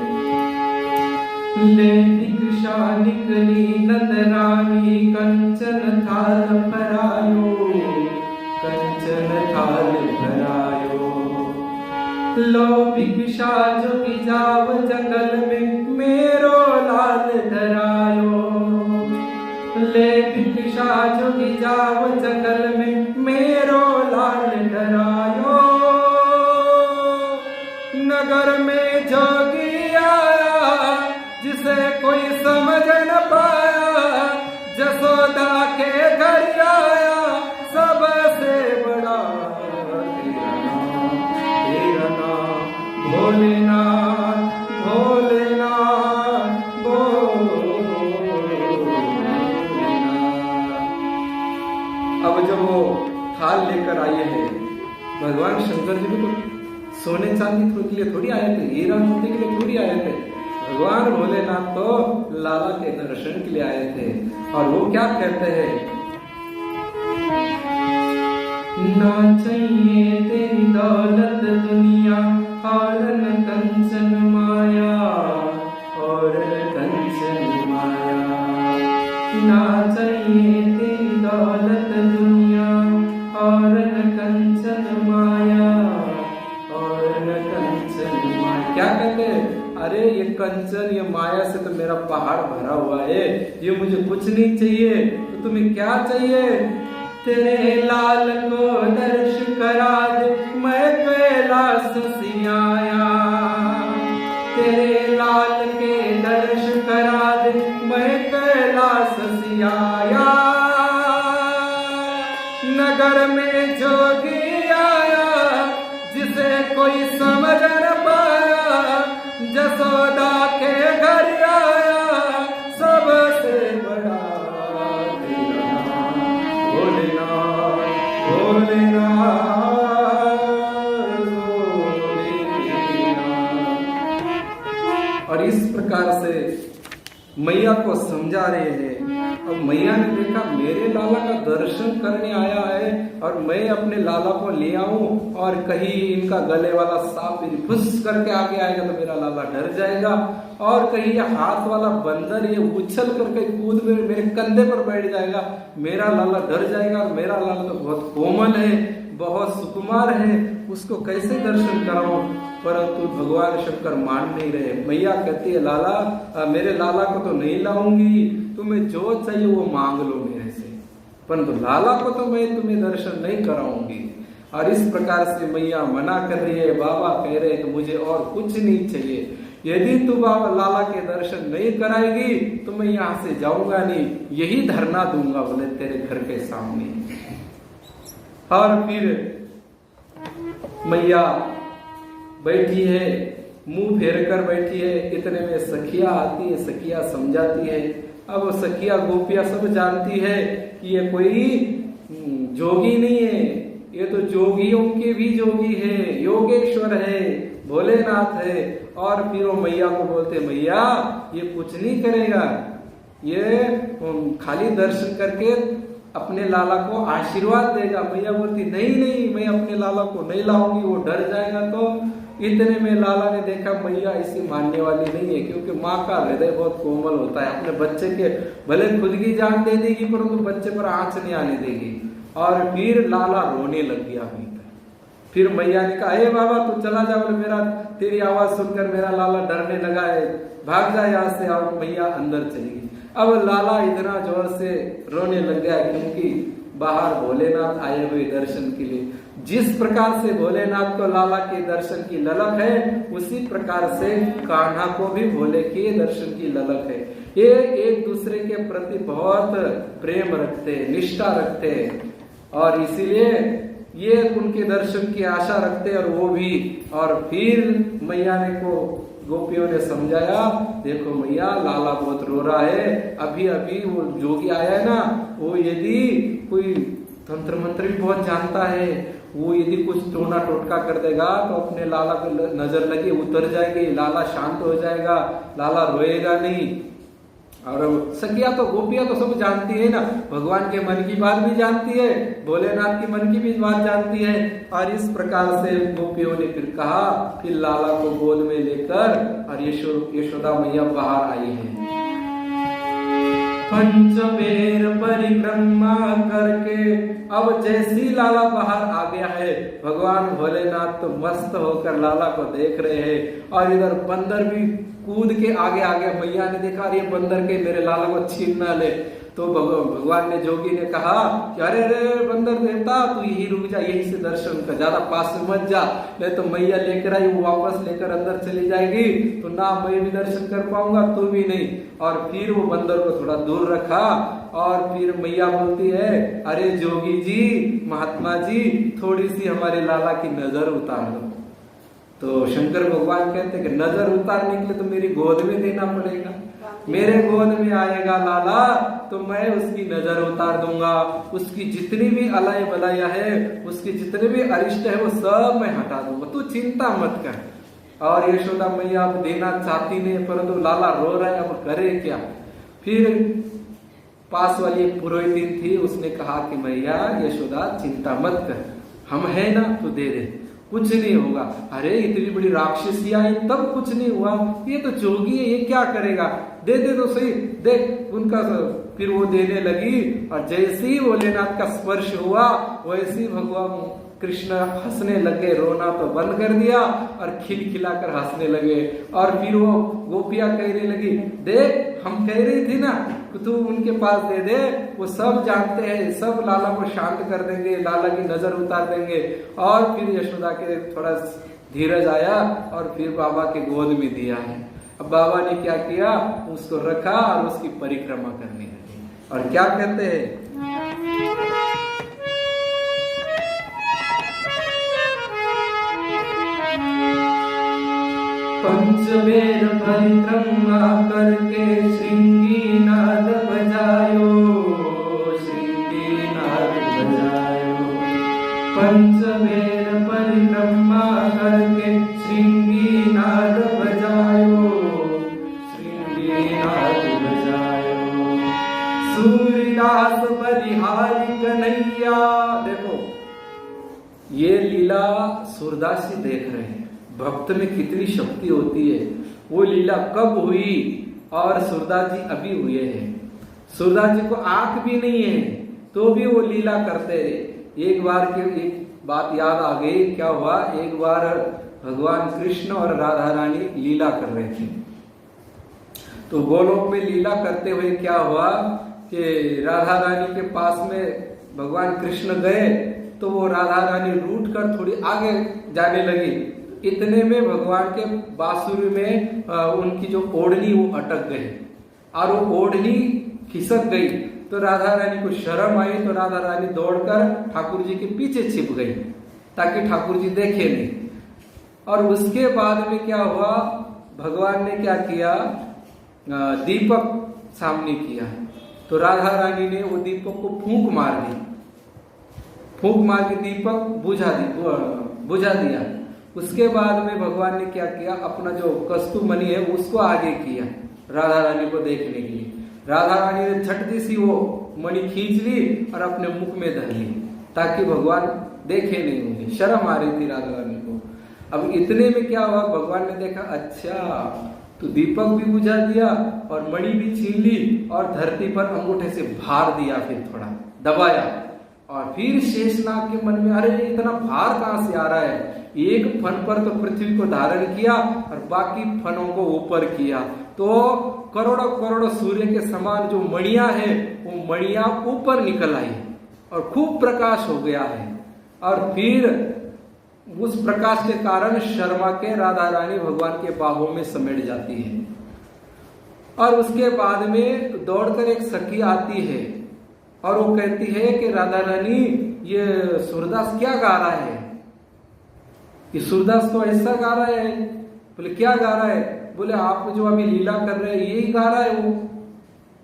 ले भिक्षा निकली नंदरानी, कंचन थाल भरायो, कंचन थाल भरायो। लो भिक्षा जोगी जाव जंगल में, मेरो लाल धरायो। ले भिक्षा जोगी जाव जंगल में, मेरो लाल धरायो। नगर में जोगी आया, जिसे कोई समझ न पाया, जसोदा के घर आया, सबसे बड़ा तेरा नाम भोलेनाथ, भोलेनाथ, भोलेनाथ। अब जब वो थाल लेकर आई है, भगवान शंकर जी भी तो सोने चांदी के लिए थोड़ी आए थे, हीरा मोती के लिए थोड़ी आए थे। भगवान भोलेनाथ तो लाला के दर्शन के लिए आए थे। और वो क्या कहते हैं, ना चाहिए तेरी दौलत दुनिया, और न कंचन माया, और न कंचन माया। ना चाहिए तेरी दौलत दुनिया, और न कंचन माया, और न कंचन माया। क्या कहते हैं, अरे ये कंचन, ये माया से तो मेरा पहाड़ भरा हुआ है, ये मुझे कुछ नहीं चाहिए। तो तुम्हें क्या चाहिए? तेरे लाल को दर्श करा दे, मैं कैलाश से आया। तेरे लाल के दर्श करा दे, मैं कैलाश से आया। नगर में जोगी आया, जिसे कोई समझ न पाया, जसोदा के घर आया, सबसे बड़ा तेरा नाम भोलेनाथ, भोलेनाथ, भोलेनाथ। और इस प्रकार से मैया को समझा रहे हैं। अब मैया ने देखा मेरे लाला का दर्शन करने आया है और मैं अपने लाला को ले आऊं और कहीं इनका गले वाला सांप फुस करके आगे आएगा तो मेरा लाला डर जाएगा, और कहीं ये हाथ वाला बंदर ये उछल करके कूद में मेरे कंधे पर बैठ जाएगा, मेरा लाला डर जाएगा। और मेरा लाला तो बहुत कोमल है, बहुत सुकुमार है, उसको कैसे दर्शन कराऊं? परंतु भगवान शंकर मान नहीं रहे। मैया कहती है लाला, मेरे लाला को तो नहीं लाऊंगी, तुम्हें जो चाहिए वो मांग लो मेरे से, परंतु लाला को तो मैं तुम्हें दर्शन नहीं कराऊंगी। और इस प्रकार से मैया मना कर रही है। बाबा कह रहे हैं कि मुझे और कुछ नहीं चाहिए, यदि तू बाबा लाला के दर्शन नहीं कराएगी तो मैं यहाँ से जाऊंगा नहीं, यही धरना दूंगा बोले तेरे घर के सामने। और फिर मैया बैठी है, मुंह फेर कर बैठी है। इतने में सखिया आती है, सखिया समझाती है। अब सखिया गोपियां सब जानती है कि ये कोई जोगी नहीं है, ये तो जोगियों के भी जोगी है, योगेश्वर है, भोलेनाथ है। और फिर वो मैया को बोलते, मैया ये कुछ नहीं करेगा, ये खाली दर्शन करके अपने लाला को आशीर्वाद देगा। मैया बोलती नहीं नहीं, मैं अपने लाला को नहीं लाऊंगी, वो डर जाएगा। तो इतने में लाला ने देखा मैया इसी मानने वाली नहीं है, क्योंकि माँ का हृदय बहुत कोमल होता है, अपने बच्चे के भले खुद की जान दे देगी परंतु बच्चे पर आंच नहीं आने देगी। और फिर लाला रोने लग गया भीतर। फिर मैया ने कहा, हे बाबा तू चला जा, बोले मेरा तेरी आवाज सुनकर मेरा लाला डरने लगा है, भाग जा यहाँ से। और मैया अंदर चली गई। अब लाला इतना जोर से रोने लग गया क्योंकि बाहर भोलेनाथ आए हुए दर्शन के लिए। जिस प्रकार से भोलेनाथ को लाला के दर्शन की ललक है, उसी प्रकार से कान्हा को भी भोले के दर्शन की ललक है। ये एक दूसरे के प्रति बहुत प्रेम रखते, निष्ठा रखते, और इसीलिए ये उनके दर्शन की आशा रखते और वो भी। और फिर मैया ने को गोपियों ने समझाया, देखो मैया लाला बहुत रो रहा है, अभी अभी वो जोगी आया है ना, वो यदि कोई तंत्र मंत्र भी बहुत जानता है वो यदि कुछ टोना टोटका कर देगा तो अपने लाला को नजर लगी उतर जाएगी, लाला शांत हो जाएगा, लाला रोएगा नहीं। और सखिया तो गोपियां तो सब जानती है ना, भगवान के मन की बात भी जानती है, भोलेनाथ की मन की भी बात जानती है। और इस प्रकार से गोपियों ने फिर कहा, फिर लाला को गोद में लेकर और यशोदा मैया बाहर आई है। पंचमेर परिक्रमा करके अब जैसी लाला बाहर आ गया है, भगवान भोलेनाथ तो मस्त होकर लाला को देख रहे हैं। और इधर बंदर भी कूद के आगे आ गया। मैया ने देखा ये बंदर के मेरे लाला को छीन ना ले, तो भगवान ने जोगी ने कहा कि अरे रे बंदर देवता तू यही रुक जा, यही से दर्शन कर, ज्यादा पास में मत जा, नहीं तो मैया लेकर आई वो वापस लेकर अंदर चली जाएगी, तो ना मैं भी दर्शन कर पाऊंगा तू भी नहीं। और फिर वो बंदर को थोड़ा दूर रखा और फिर मैया बोलती है, अरे जोगी जी, महात्मा जी, थोड़ी सी हमारे लाला की नजर उतार दो। तो शंकर भगवान कहते कि नजर उतारने के लिए तो मेरी गोद में देना पड़ेगा, मेरे गोद में आएगा लाला तो मैं उसकी नजर उतार दूंगा, उसकी जितनी भी अलाय बलाया है, उसके जितने भी अरिष्ट है वो सब मैं हटा दूंगा, तू चिंता मत कर। और यशोदा मैया अब देना चाहती नहीं, परंतु लाला रो रहा है, अब करे क्या। फिर पास वाली एक पुरोहित थी, उसने कहा कि मैया यशोदा चिंता मत कर, हम है ना, तू दे दे, कुछ नहीं होगा। अरे इतनी बड़ी राक्षसी आई तब कुछ नहीं हुआ, ये तो जोगी है, ये क्या करेगा, दे दे तो सही, देख उनका। फिर वो देने लगी और जैसे ही भोलेनाथ का स्पर्श हुआ वैसे ही भगवान कृष्ण हंसने लगे, रोना तो बंद कर दिया और खिलखिलाकर हंसने लगे। और फिर वो गोपियां कहने लगी, देख हम कह रही थी ना तू उनके पास दे दे, वो सब जानते हैं, सब लाला को शांत कर देंगे, लाला की नजर उतार देंगे। और फिर यशोदा के थोड़ा धीरज आया और फिर बाबा के गोद में दिया है। अब बाबा ने क्या किया, उसको रखा और उसकी परिक्रमा करने लगी। और क्या कहते हैं, पंचमेर परिक्रमा करके श्रृंगी नाद बजायो, श्रृंगी नाद बजायो। पंचमेर परिक्रमा करके श्रृंगी नाद बजायो, श्रृंगी नाद बजायो। सूरदास बलिहारी कन्हैया, देखो ये लीला सूरदास जी देख रहे हैं, भक्त में कितनी शक्ति होती है। वो लीला कब हुई, और सूरदास जी अभी हुए हैं, सूरदास जी को आंख भी नहीं है तो भी वो लीला करते रहे। एक बार की एक बात याद आ गई, क्या हुआ, एक बार भगवान कृष्ण और राधा रानी लीला कर रहे थे, तो गोलोक में लीला करते हुए क्या हुआ कि राधा रानी के पास में भगवान कृष्ण गए, तो वो राधा रानी रूठ कर थोड़ी आगे जाने लगी। इतने में भगवान के बांसुरी में उनकी जो ओढ़नी वो अटक गई और वो ओढ़नी खिसक गई, तो राधा रानी को शर्म आई, तो राधा रानी दौड़कर ठाकुर जी के पीछे छिप गई ताकि ठाकुर जी देखे नहीं। और उसके बाद में क्या हुआ, भगवान ने क्या किया, दीपक सामने किया, तो राधा रानी ने वो दीपक को फूंक मार दी, फूंक मार के दीपक बुझा दिया। उसके बाद में भगवान ने क्या किया, अपना जो कस्तूमणि है उसको आगे किया राधा रानी को देखने के लिए। राधा रानी ने झटती सी वो मणि खींच ली और अपने मुख में धर ली ताकि भगवान देखे नहीं होंगे, शर्म आ रही थी राधा रानी को। अब इतने में क्या हुआ, भगवान ने देखा अच्छा तो दीपक भी बुझा दिया और मणि भी छीन ली और धरती पर अंगूठे से भार दिया, फिर थोड़ा दबाया। और फिर शेषनाग के मन में अरे इतना भार कहां से आ रहा है, एक फन पर तो पृथ्वी को धारण किया और बाकी फनों को ऊपर किया, तो करोड़ों करोड़ों सूर्य के समान जो मणियां है वो मणियां ऊपर निकल आई और खूब प्रकाश हो गया है। और फिर उस प्रकाश के कारण शर्मा के राधा रानी भगवान के बाहों में समेट जाती है। और उसके बाद में दौड़कर एक सखी आती है और वो कहती है कि राधा रानी ये सूरदास क्या गा रहा है, कि सूरदास तो ऐसा गा रहा है। बोले क्या गा रहा है, बोले आप जो अभी लीला कर रहे हैं यही गा रहा है वो।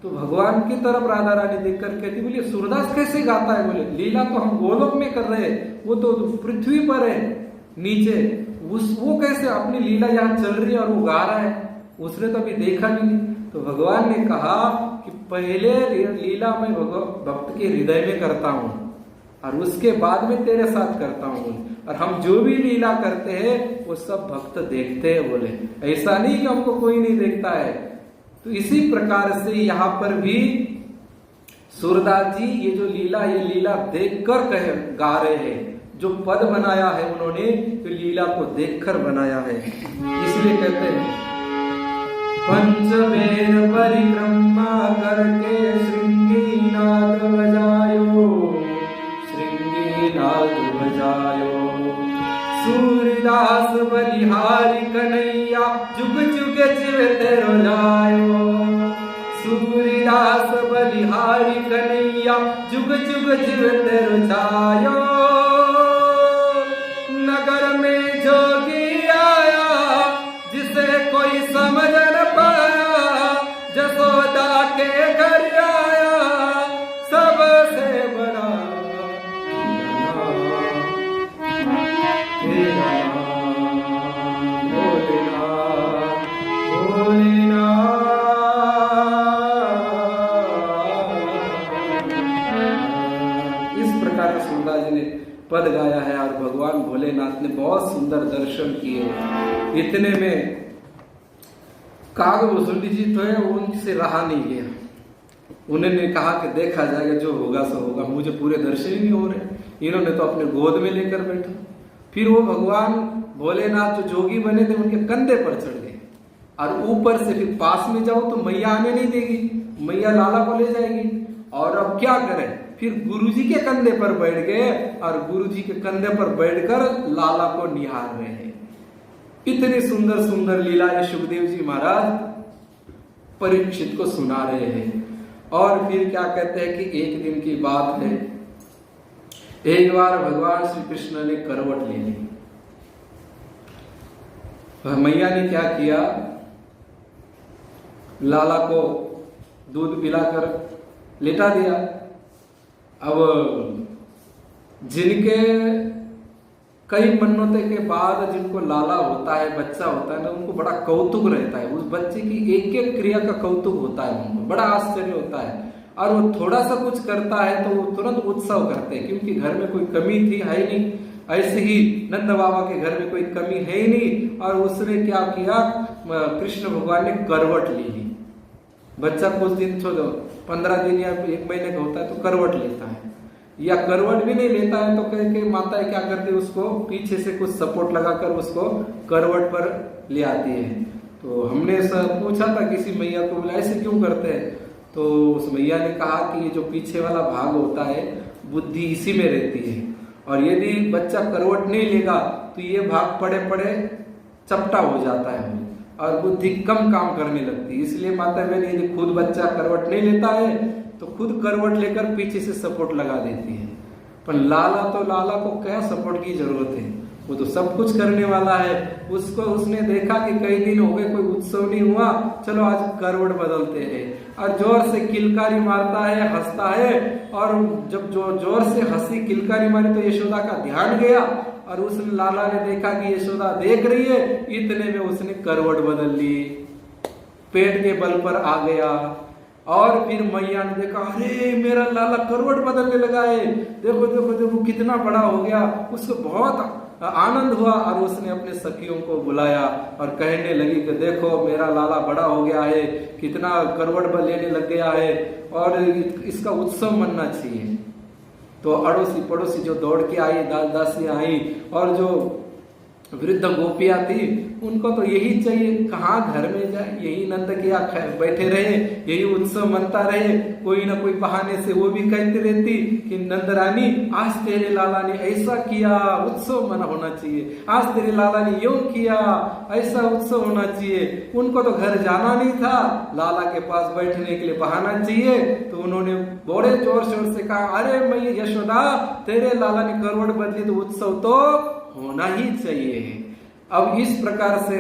तो भगवान की तरफ राधा रानी देखकर कहती, बोले सूरदास कैसे गाता है? बोले लीला तो हम गोलोक में कर रहे हैं, वो तो पृथ्वी पर है नीचे, वो कैसे अपनी लीला यहाँ चल रही है और वो गा रहा है? उसने तो अभी देखा भी नहीं। तो भगवान ने कहा कि पहले लीला मैं भक्त के हृदय में करता हूँ और उसके बाद में तेरे साथ करता हूँ, और हम जो भी लीला करते हैं वो सब भक्त देखते हैं। बोले ऐसा नहीं कि हमको कोई नहीं देखता है। तो इसी प्रकार से यहाँ पर भी सूरदास जी ये जो लीला, ये लीला देखकर गा रहे हैं। जो पद बनाया है उन्होंने तो लीला को देखकर बनाया है। इसलिए कहते हैं पंचवेद परिक्रमा करके श्रृंगीनाद बजायो, श्रृंगीनाद बजायो। सूरदास बलिहारी कन्हैया जुग जुग जीवते रोलायो। सूरदास बलिहारी कन्हैया जुग जुग जीवते रोलायो। नगर में जोगी आया जिसे कोई समझ न पाया, जसोदा के घर आया सबसे बड़ा पद गाया है। और भगवान भोलेनाथ ने बहुत सुंदर दर्शन किए। इतने में कागभूषुंडी जी तो है, उनसे रहा नहीं गया। उन्होंने कहा कि देखा जाएगा, जो होगा सो होगा, मुझे पूरे दर्शन ही नहीं हो रहे। इन्होंने तो अपने गोद में लेकर बैठा। फिर वो भगवान भोलेनाथ जो जोगी बने थे उनके कंधे पर चढ़ गए, और ऊपर से फिर पास में जाओ तो मैया आने नहीं देगी, मैया लाला को ले जाएगी। और अब क्या करें? फिर गुरुजी के कंधे पर बैठ गए, और गुरुजी के कंधे पर बैठकर लाला को निहार रहे हैं। इतनी सुंदर सुंदर लीलाएं सुखदेव जी महाराज परीक्षित को सुना रहे हैं। और फिर क्या कहते हैं कि एक दिन की बात है, एक बार भगवान श्री कृष्ण ने करवट ले ली। मैया ने क्या किया, लाला को दूध पिलाकर लेटा दिया। अब जिनके कई मन्नतों के बाद जिनको लाला होता है, बच्चा होता है ना, उनको बड़ा कौतुक रहता है। उस बच्चे की एक एक क्रिया का कौतुक होता है, उनको बड़ा आश्चर्य होता है। और वो थोड़ा सा कुछ करता है तो वो तुरंत उत्सव करते हैं, क्योंकि घर में कोई कमी थी है ही नहीं। ऐसे ही नंद बाबा के घर में कोई कमी है ही नहीं, और उसने क्या किया, कृष्ण भगवान ने करवट ले ली। बच्चा कुछ दिन छोड़ो, 15 दिन या 1 महीने का होता है तो करवट लेता है, या करवट भी नहीं लेता है तो कह के माताएं क्या करती है, उसको पीछे से कुछ सपोर्ट लगाकर उसको करवट पर ले आती है। तो हमने पूछा था किसी मैया को, बोला ऐसे क्यों करते हैं? तो उस मैया ने कहा कि ये जो पीछे वाला भाग होता है, बुद्धि इसी में रहती है, और यदि बच्चा करवट नहीं लेगा तो ये भाग पड़े पड़े चपटा हो जाता है और बुद्धि कम काम करने लगती है। इसलिए माता बहन यदि खुद बच्चा करवट नहीं लेता है तो खुद करवट लेकर पीछे से सपोर्ट लगा देती है। पर लाला को क्या सपोर्ट की जरूरत है, वो तो सब कुछ करने वाला है। उसको उसने देखा कि कई दिन हो गए कोई उत्सव नहीं हुआ, चलो आज करवट बदलते हैं, और जोर से किलकारी मारता है, हंसता है। और जब जोर से हंसी किलकारी मारी तो यशोदा का ध्यान गया, और उसने लाला ने देखा कि यशोदा देख रही है, इतने में उसने करवट बदल ली, पेट के बल पर आ गया। और फिर मैया ने देखा, अरे मेरा लाला करवट बदलने लगा है, देखो देखो देखो कितना बड़ा हो गया। उसको बहुत आनंद हुआ, और उसने अपने सखियों को बुलाया और कहने लगी कि देखो मेरा लाला बड़ा हो गया है, कितना करवट लेने लग गया है, और इसका उत्सव मनना चाहिए। तो अड़ोसी पड़ोसी जो दौड़ के आई, दासियां आई, और जो वृद्ध गोपियां थी, उनको तो यही चाहिए, कहाँ घर में जाए, यही नंद किया बैठे रहे, यही उत्सव मनता रहे। कोई ना कोई बहाने से वो भी कहती रहती कि नंद रानी आज तेरे लाला ने ऐसा किया, उत्सव मना होना चाहिए, आज तेरे लाला ने यूं किया, ऐसा उत्सव होना चाहिए। उनको तो घर जाना नहीं था, लाला के पास बैठने के लिए बहाना चाहिए। तो उन्होंने बड़े जोर शोर से कहा, अरे मैं यशोदा, तेरे लाला ने करवट बदली तो उत्सव तो होना ही चाहिए। अब इस प्रकार से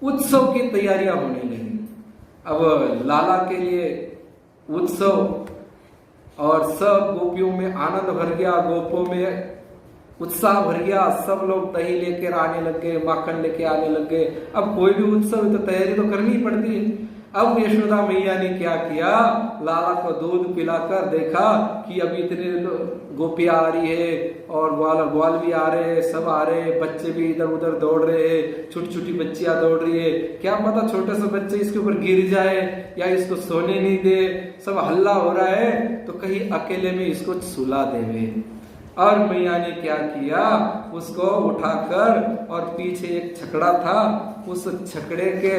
उत्सव की तैयारियां होने लगी। अब लाला के लिए उत्सव और सब गोपियों में आनंद भर गया, गोपों में उत्साह भर गया। सब लोग दही लेकर आने लग गए, माखन लेके आने लग गए। अब कोई भी उत्सव है तो तैयारी तो करनी ही पड़ती है। अब यशोदा मैया ने क्या किया, लाला को दूध पिलाकर देखा कि अभी इतने गोपियां आ रही है और ग्वाल भी आ रहे हैं, सब आ रहे हैं, बच्चे भी इधर उधर दौड़ रहे हैं, छोटी छोटी बच्चियां दौड़ रही है। क्या पता छोटे से बच्चे इसके ऊपर गिर जाए या इसको सोने नहीं दे, सब हल्ला हो रहा है तो कहीं अकेले में इसको सुला देवे। और मैया ने क्या किया, उसको उठाकर और पीछे एक छकड़ा था, उस छकड़े के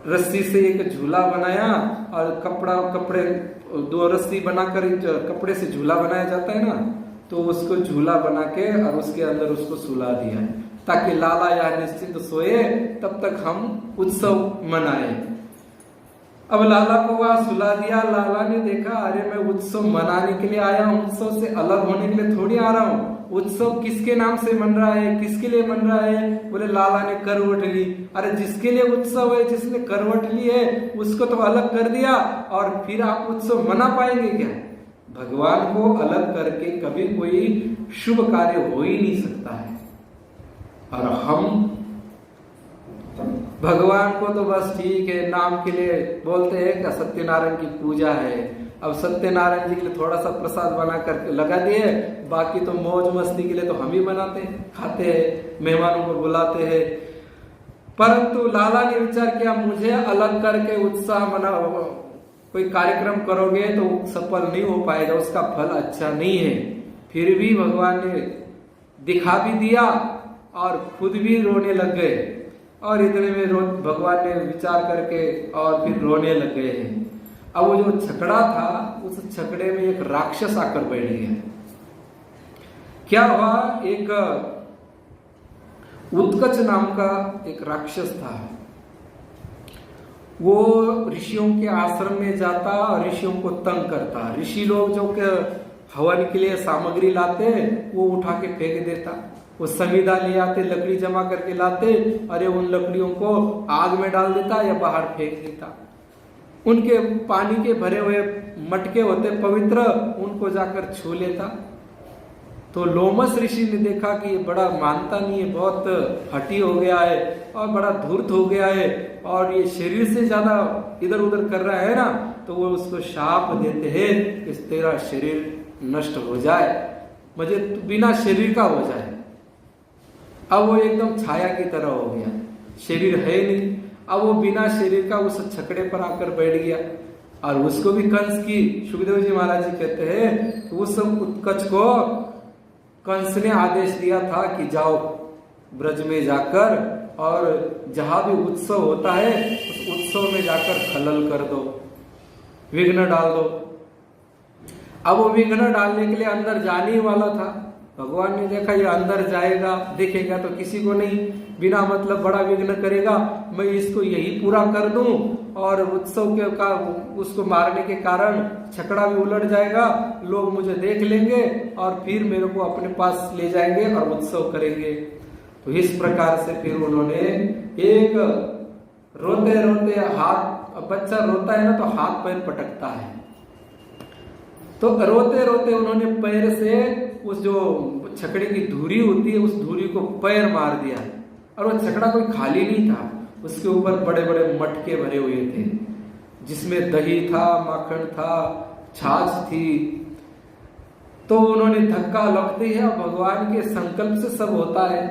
रस्सी से एक झूला बनाया और कपड़े 2 रस्सी बनाकर कपड़े से झूला बनाया जाता है ना, तो उसको झूला बना के और उसके अंदर उसको सुला दिया ताकि लाला यहाँ निश्चिंत सोए, तब तक हम उत्सव मनाए। अब लाला को वहां सुला दिया। लाला ने देखा अरे मैं उत्सव मनाने के लिए आया हूँ, उत्सव से अलग होने के लिए थोड़ी आ रहा हूँ। उत्सव किसके नाम से मन रहा है, किसके लिए मन रहा है? बोले लाला ने करवट ली। अरे जिसके लिए उत्सव है, जिसने करवट ली है, उसको तो अलग कर दिया और फिर आप उत्सव मना पाएंगे क्या? भगवान को अलग करके कभी कोई शुभ कार्य हो ही नहीं सकता है। और हम भगवान को तो बस ठीक है नाम के लिए बोलते हैं कि सत्यनारायण की पूजा है, अब सत्यनारायण जी के लिए थोड़ा सा प्रसाद बना कर लगा दिए, बाकी तो मौज मस्ती के लिए तो हम ही बनाते हैं, खाते हैं, मेहमानों को बुलाते हैं। परंतु लाला ने विचार किया मुझे अलग करके उत्साह मना, कोई कार्यक्रम करोगे तो सफल नहीं हो पाएगा, उसका फल अच्छा नहीं है। फिर भी भगवान ने दिखा भी दिया और खुद भी रोने लग गए। और इतने में भगवान ने विचार करके और फिर रोने लग गए हैं। अब वो जो छकड़ा था, उस छकड़े में एक राक्षस आकर बैठ गया। क्या हुआ, एक उत्कच नाम का एक राक्षस था। वो ऋषियों के आश्रम में जाता और ऋषियों को तंग करता। ऋषि लोग जो हवन के लिए सामग्री लाते वो उठा के फेंक देता। वो समीदा ले आते, लकड़ी जमा करके लाते, अरे उन लकड़ियों को आग में डाल देता या बाहर फेंक देता। उनके पानी के भरे हुए मटके होते पवित्र, उनको जाकर छू लेता। तो लोमस ऋषि ने देखा कि ये बड़ा मानता नहीं है, बहुत हठी हो गया है और बड़ा धूर्त हो गया है और ये शरीर से ज्यादा इधर उधर कर रहा है ना, तो वो उसको शाप देते हैं कि तेरा शरीर नष्ट हो जाए, मुझे बिना शरीर का हो जाए। अब वो एकदम छाया की तरह हो गया, शरीर है नहीं। अब वो बिना शरीर का उस छकड़े पर आकर बैठ गया। और उसको भी कंस की, सुखदेव जी महाराज जी कहते हैं उस उत्कच को कंस ने आदेश दिया था कि जाओ ब्रज में जाकर और जहां भी उत्सव होता है उस उत्सव में जाकर खलल कर दो, विघ्न डाल दो। अब वो विघ्न डालने के लिए अंदर जाने ही वाला था। भगवान ने देखा ये अंदर जाएगा, देखेगा तो किसी को नहीं, बिना मतलब बड़ा विघ्न करेगा, मैं इसको यही पूरा कर दूं और उत्सव के का उसको मारने के कारण छकड़ा भी उलट जाएगा, लोग मुझे देख लेंगे और फिर मेरे को अपने पास ले जाएंगे और उत्सव करेंगे। तो इस प्रकार से फिर उन्होंने एक रोते रोते हाथ, बच्चा रोता है ना तो हाथ पैर पटकता है, तो रोते रोते उन्होंने पैर से उस जो छकड़े की धुरी होती है उस धुरी को पैर मार दिया। और वो छकड़ा कोई खाली नहीं था, उसके ऊपर बड़े बड़े मटके भरे हुए थे जिसमें दही था, माखन था, छाछ थी। तो उन्होंने धक्का लगते ही, भगवान के संकल्प से सब होता है,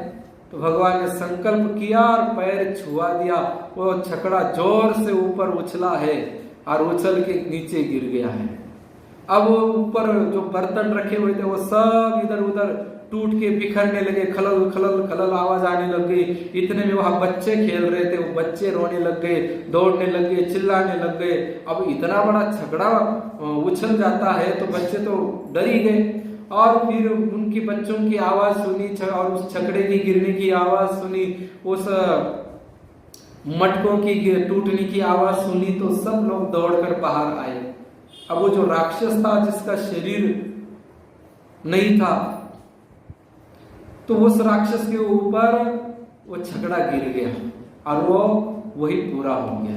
तो भगवान ने संकल्प किया और पैर छुआ दिया। वो छकड़ा जोर से ऊपर उछला है और उछल के नीचे गिर गया है। अब वो ऊपर जो बर्तन रखे हुए थे वो सब इधर उधर टूट के बिखरने लगे, खलल खलल खलल आवाज आने लग गई। इतने में वहां बच्चे खेल रहे थे, वो बच्चे रोने लग गए, दौड़ने लग गए, चिल्लाने लग गए। अब इतना बड़ा छकड़ा उछल जाता है तो बच्चे तो डर ही गए। और फिर उनकी बच्चों की आवाज सुनी और उस छकड़े की गिरने की आवाज सुनी, उस मटकों की टूटने की आवाज सुनी, तो सब लोग दौड़कर बाहर आए। अब वो जो राक्षस था जिसका शरीर नहीं था, तो उस राक्षस के ऊपर वो छकड़ा गिर गया और वो वही पूरा हो गया।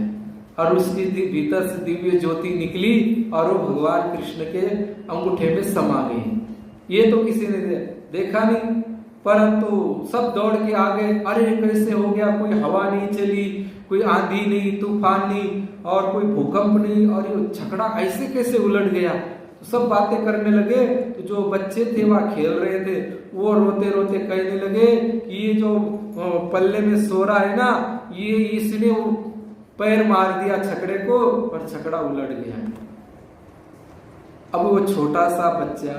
और उसकी भीतर से दिव्य ज्योति निकली और वो भगवान कृष्ण के अंगूठे में समा गई। ये तो किसी ने देखा नहीं, परंतु सब दौड़ के आ गए। अरे कैसे हो गया, कोई हवा नहीं चली, कोई आंधी नहीं, तूफान नहीं और कोई भूकंप नहीं, और ये छकड़ा ऐसे कैसे उलट गया। तो सब बातें करने लगे। तो जो बच्चे थे वहां खेल रहे थे वो रोते रोते कहने लगे कि ये जो पल्ले में सो रहा है ना, ये इसने वो पैर मार दिया छकड़े को और छकड़ा उलट गया। अब वो छोटा सा बच्चा,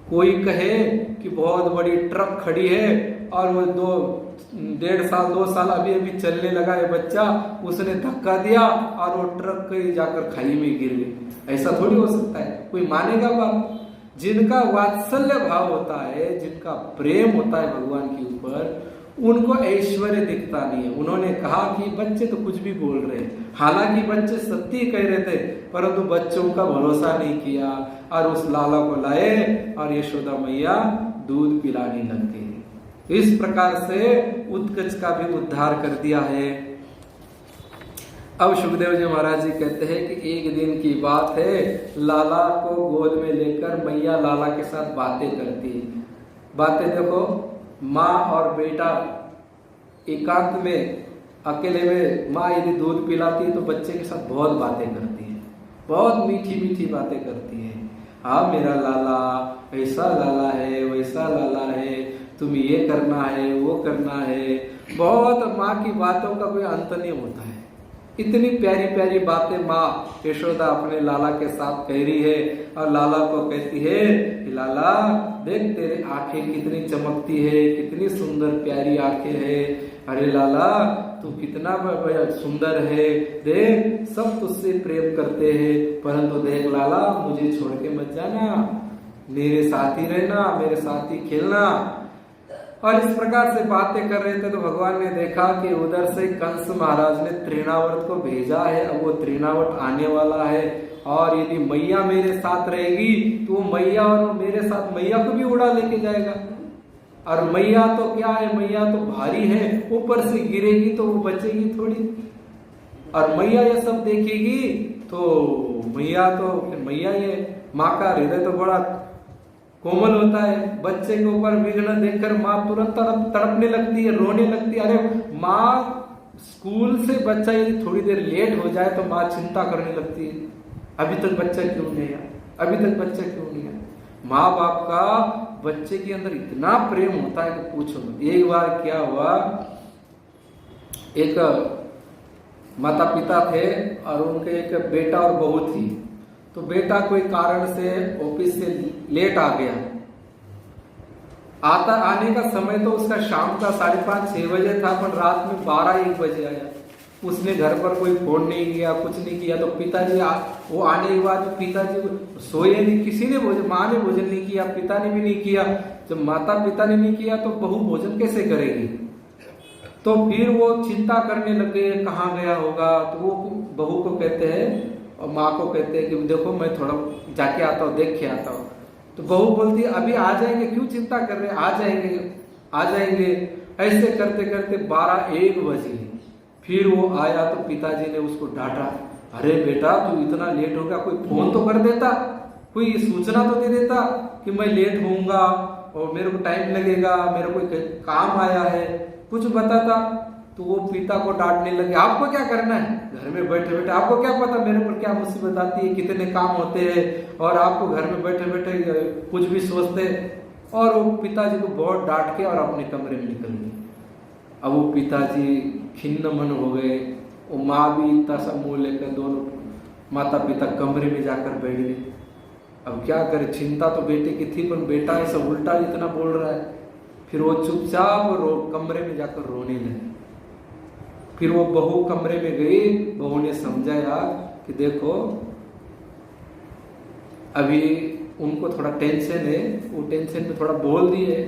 कोई कहे कि बहुत बड़ी ट्रक खड़ी है और वो 1.5 साल 2 साल अभी अभी चलने लगा है बच्चा, उसने धक्का दिया और वो ट्रक कहीं जाकर खाई में गिर गई। ऐसा थोड़ी हो सकता है, कोई मानेगा बात? जिनका वात्सल्य भाव होता है, जिनका प्रेम होता है भगवान के ऊपर, उनको ऐश्वर्य दिखता नहीं है। उन्होंने कहा कि बच्चे तो कुछ भी बोल रहे हैं, हालांकि बच्चे सत्य कह रहे थे, परंतु बच्चों का भरोसा नहीं किया और उस लाला को लाए और यशोदा मैया दूध पिलाने लग गई। इस प्रकार से उत्कच का भी उद्धार कर दिया है। अब सुखदेव जी महाराज जी कहते हैं कि एक दिन की बात है, लाला को गोद में लेकर मैया लाला के साथ बातें करती। बातें देखो, माँ और बेटा एकांत में अकेले में माँ यदि दूध पिलाती है तो बच्चे के साथ बहुत बातें करती है, बहुत मीठी मीठी बातें करती है। हाँ मेरा लाला ऐसा लाला है, वैसा लाला है, तुम ये करना है, वो करना है। बहुत माँ की बातों का कोई अंत नहीं होता है। इतनी प्यारी प्यारी बातें माँ यशोदा अपने लाला के साथ कह रही है और लाला को कहती है कि लाला देख तेरे आंखें कितनी चमकती है, कितनी सुंदर प्यारी आंखें है। अरे लाला तू कितना सुंदर है, देख सब तुझसे प्रेम करते हैं, परंतु देख लाला मुझे छोड़ के मत जाना, मेरे साथ ही रहना, मेरे साथ ही खेलना। और इस प्रकार से बातें कर रहे थे तो भगवान ने देखा कि उधर से कंस महाराज ने तृणावर्त को भेजा है। अब वो तृणावर्त आने वाला है और यदि मैया मेरे साथ रहेगी तो मैया और मेरे साथ मैया को भी उड़ा लेके जाएगा। और मैया तो क्या है, मैया तो भारी है, ऊपर से गिरेगी तो वो बचेगी थोड़ी। और मैया ये सब देखेगी तो मैया ये माँ का हृदय तो बड़ा कोमल होता है। बच्चे के ऊपर विघ्न देखकर माँ तुरंत तड़पने लगती है, रोने लगती है। अरे माँ स्कूल से बच्चा यदि थोड़ी देर लेट हो जाए तो माँ चिंता करने लगती है, अभी तक बच्चा क्यों नहीं आया, अभी तक बच्चा क्यों नहीं आया। माँ बाप का बच्चे के अंदर इतना प्रेम होता है कि पूछो मत। एक बार क्या हुआ, एक माता पिता थे और उनके एक बेटा और बहू थी। तो बेटा कोई कारण से ऑफिस से लेट आ गया। आने का समय तो उसका शाम का 5:30-6 बजे था, पर रात में 12-1 बजे आया। उसने घर पर कोई फोन नहीं किया, कुछ नहीं किया। तो पिताजी वो आने के बाद पिताजी सोए नहीं, किसी ने माँ ने भोजन नहीं किया, पिता ने भी नहीं किया। जब माता पिता ने नहीं किया तो बहू भोजन कैसे करेगी। तो फिर वो चिंता करने लगे कहाँ गया होगा। तो वो बहू को कहते हैं और माँ को कहते हैं कि देखो मैं थोड़ा जाके आता हूँ, देख के आता हूँ। तो बहू बोलती है अभी आ जाएंगे, क्यों चिंता कर रहे हैं, आ जाएंगे। ऐसे करते करते 12-1 बजे फिर वो आया तो पिताजी ने उसको डांटा, अरे बेटा तू इतना लेट हो गया, कोई फोन तो कर देता, कोई सूचना तो दे देता कि मैं लेट होऊंगा और मेरे को टाइम लगेगा, मेरे को काम आया है, कुछ बताता। तो वो पिता को डांटने लगे, आपको क्या करना है घर में बैठे बैठे, आपको क्या पता मेरे पर क्या मुसीबत आती है, कितने काम होते हैं और आपको घर में बैठे बैठे कुछ भी सोचते। और वो पिताजी को बहुत डांट के और अपने कमरे में निकल गए। अब वो पिताजी खिन्न मन हो गए। वो माँ भी इतना सा मुंह लेकर दोनों माता पिता कमरे में जाकर बैठ गए। अब क्या करे, चिंता तो बेटे की थी पर बेटा ऐसा उल्टा इतना बोल रहा है। फिर वो चुपचाप कमरे में जाकर रोने लगे। फिर वो बहू कमरे में गई, बहू ने समझाया कि देखो अभी उनको थोड़ा टेंशन है, वो टेंशन में थोड़ा बोल दिए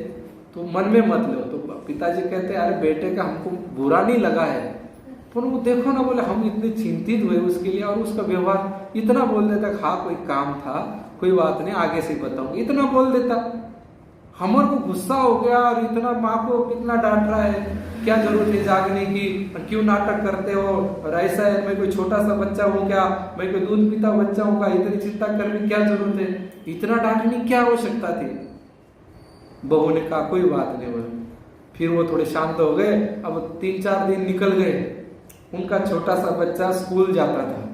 तो मन में मत लो। तो पिताजी कहते हैं अरे बेटे का हमको बुरा नहीं लगा है, पर वो देखो ना, बोले हम इतने चिंतित हुए उसके लिए और उसका व्यवहार इतना बोल देता, हाँ कोई काम था, कोई बात नहीं आगे से बताऊंगा, इतना बोल देता। हमारे को गुस्सा हो गया और इतना माँ को कितना डांट रहा है। क्या जरूरत है जागने की, क्यों नाटक करते हो, और ऐसा है मैं कोई छोटा सा बच्चा हूँ क्या, मैं कोई दूध पीता बच्चा हूँ क्या, इतनी चिंता करने की क्या जरूरत है, इतना डांटने की क्या आवश्यकता थी। बहू ने कहा कोई बात नहीं बोले। फिर वो थोड़े शांत हो गए। अब 3-4 दिन निकल गए, उनका छोटा सा बच्चा स्कूल जाता था।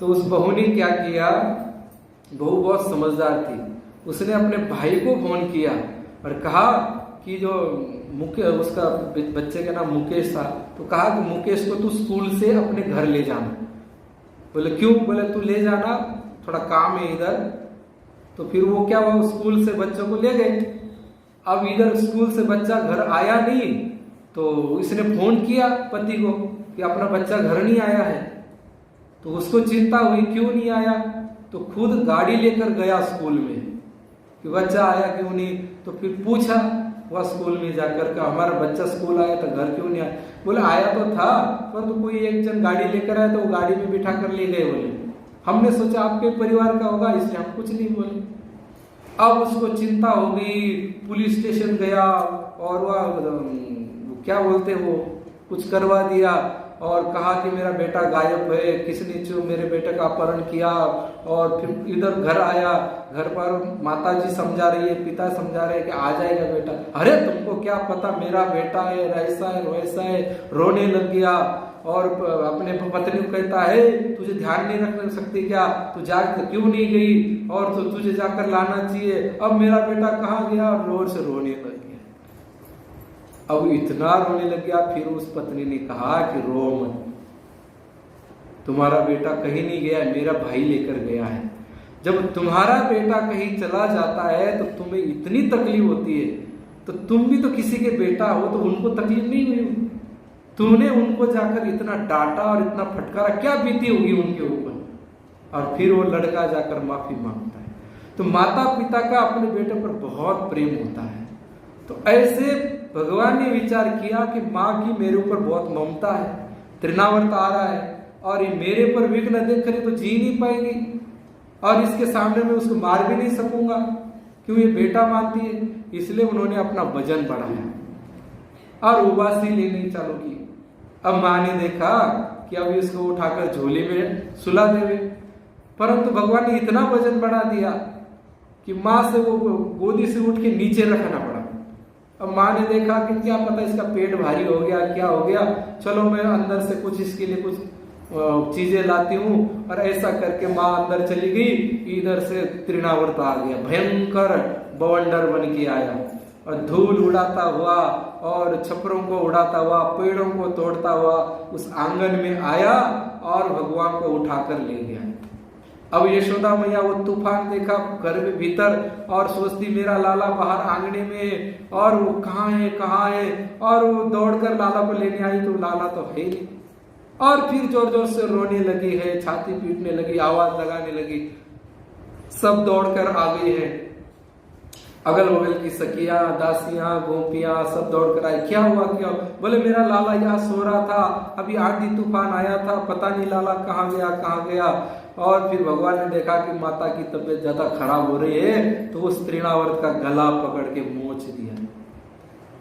तो उस बहू ने क्या किया, बहू बहुत समझदार थी, उसने अपने भाई को फोन किया और कहा कि जो उसका बच्चे का नाम मुकेश था, तो कहा कि मुकेश को तू स्कूल से अपने घर ले जाना। बोले क्यों, बोले तू ले जाना, थोड़ा काम है इधर। तो फिर वो क्या हुआ, स्कूल से बच्चों को ले गए। अब इधर स्कूल से बच्चा घर आया नहीं, तो इसने फोन किया पति को कि अपना बच्चा घर नहीं आया है। तो उसको चिंता हुई क्यों नहीं आया, तो खुद गाड़ी लेकर गया स्कूल में कि बच्चा आया क्यों नहीं। तो फिर पूछा वह स्कूल में जाकर का हमारा बच्चा स्कूल आया था, घर क्यों नहीं आया। बोले आया तो था, पर तो कोई एक जन गाड़ी लेकर आया तो वो गाड़ी में बिठा कर ले गए। बोले हमने सोचा आपके परिवार का होगा, इसलिए हम कुछ नहीं बोले। अब उसको चिंता हो गई, पुलिस स्टेशन गया और वह क्या बोलते वो कुछ करवा दिया और कहा कि मेरा बेटा गायब है, किसने मेरे बेटे का अपहरण किया। और फिर इधर घर आया, घर पर माता जी समझा रही है, पिता समझा रहे हैं कि आ जाएगा बेटा। अरे तुमको क्या पता मेरा बेटा है, ऐसा है वैसा है, रोने लग गया। और अपने पत्नी को कहता है तुझे ध्यान नहीं रख सकती क्या, तू जाकर क्यों नहीं गई, और तो तुझे जाकर लाना चाहिए। अब मेरा बेटा कहाँ गया, और जोर से रोने लग गया। अब इतना रोने लग गया, फिर उस पत्नी ने कहा कि रो मत, तुम्हारा बेटा कहीं नहीं गया, मेरा भाई लेकर गया है। जब तुम्हारा बेटा कहीं चला जाता है तो तुम्हें इतनी तकलीफ होती है, तो तुम भी तो किसी के बेटा हो, तो उनको तकलीफ नहीं हुई। तुमने उनको जाकर इतना डांटा और इतना फटकारा, क्या बीती होगी उनके ऊपर। और फिर वो लड़का जाकर माफी मांगता है। तो माता पिता का अपने बेटे पर बहुत प्रेम होता है। तो ऐसे भगवान ने विचार किया कि माँ की मेरे ऊपर बहुत ममता है, तृणावर्त आ रहा है और ये मेरे पर विघ्न देख कर तो जी नहीं पाएगी, और इसके सामने मैं उसको मार भी नहीं सकूंगा, क्यों ये बेटा मानती है। इसलिए उन्होंने अपना वजन बढ़ाया और उबासी लेनी चालू की। अब माँ ने देखा कि अब इसको उठाकर झोले में सुला देवे, परंतु भगवान ने इतना वजन बढ़ा दिया कि माँ से वो गोदी से उठ के नीचे रखना पड़ा। अब माँ ने देखा कि क्या पता इसका पेट भारी हो गया, क्या हो गया, चलो मैं अंदर से कुछ इसके लिए कुछ चीजें लाती हूँ। और ऐसा करके माँ अंदर चली गई, इधर से तृणावर्त आ गया, भयंकर बवंडर बन के आया और धूल उड़ाता हुआ और छपरों को उड़ाता हुआ, पेड़ों को तोड़ता हुआ उस आंगन में आया और भगवान को उठाकर ले गया। अब यशोदा मैया वो तूफान देखा घर में भीतर और सोचती मेरा लाला बाहर आंगने में, और वो कहाँ है, और वो दौड़कर लाला को लेने आई तो लाला तो है ही। और फिर जोर जोर से रोने लगी है, छाती पीटने लगी, आवाज लगाने लगी। सब दौड़कर आ गई है, अगल बगल की सखियां, दासियां, गोपियां सब दौड़कर आई। क्या हुआ, क्या? बोले मेरा लाला यहाँ सो रहा था, अभी आंधी तूफान आया था, पता नहीं लाला कहाँ गया। और फिर भगवान ने देखा कि माता की तबीयत ज्यादा खराब हो रही है, तो उस तृणावर्त का गला पकड़ के मोच दिया।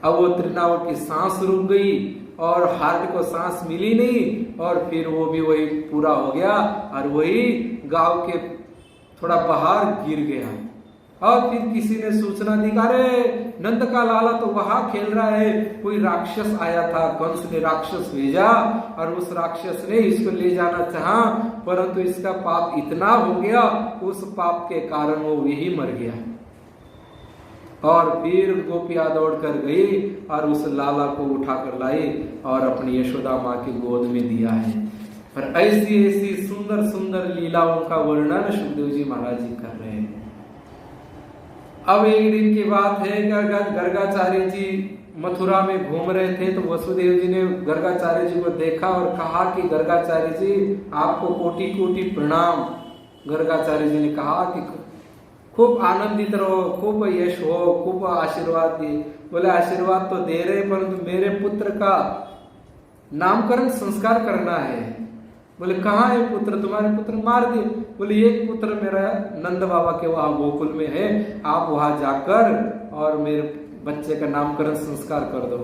अब वो तृणावर्त की सांस रुक गई और हार्ट को सांस मिली नहीं, और फिर वो भी वही पूरा हो गया और वही गांव के थोड़ा बाहर गिर गया। और फिर किसी ने सूचना दी, अरे नंद का लाला तो वहां खेल रहा है, कोई राक्षस आया था, कंस ने राक्षस भेजा और उस राक्षस ने इसको ले जाना चाहा, परंतु इसका पाप इतना हो गया, उस पाप के कारण वो यही मर गया। और फिर गोपियां दौड़ कर गई और उस लाला को उठाकर लाई और अपनी यशोदा माँ की गोद में दिया है। और ऐसी ऐसी सुंदर सुंदर लीलाओं का वर्णन सुखदेव जी महाराज जी कर रहे हैं। अब एक दिन की बात है, गर्गाचार्य जी मथुरा में घूम रहे थे, तो वसुदेव जी ने गर्गाचार्य जी को देखा और कहा कि गर्गाचार्य जी आपको कोटि कोटि प्रणाम। गर्गाचार्य जी ने कहा कि खूब आनंदित रहो, खूब यश हो, खूब आशीर्वाद दिए। बोले आशीर्वाद तो दे रहे, परंतु मेरे पुत्र का नामकरण संस्कार करना है। बोले कहाँ है पुत्र, तुम्हारे पुत्र मार दिए। बोले एक पुत्र मेरा नंद बाबा के वहां गोकुल में है, आप वहां जाकर और मेरे बच्चे का नामकरण संस्कार कर दो।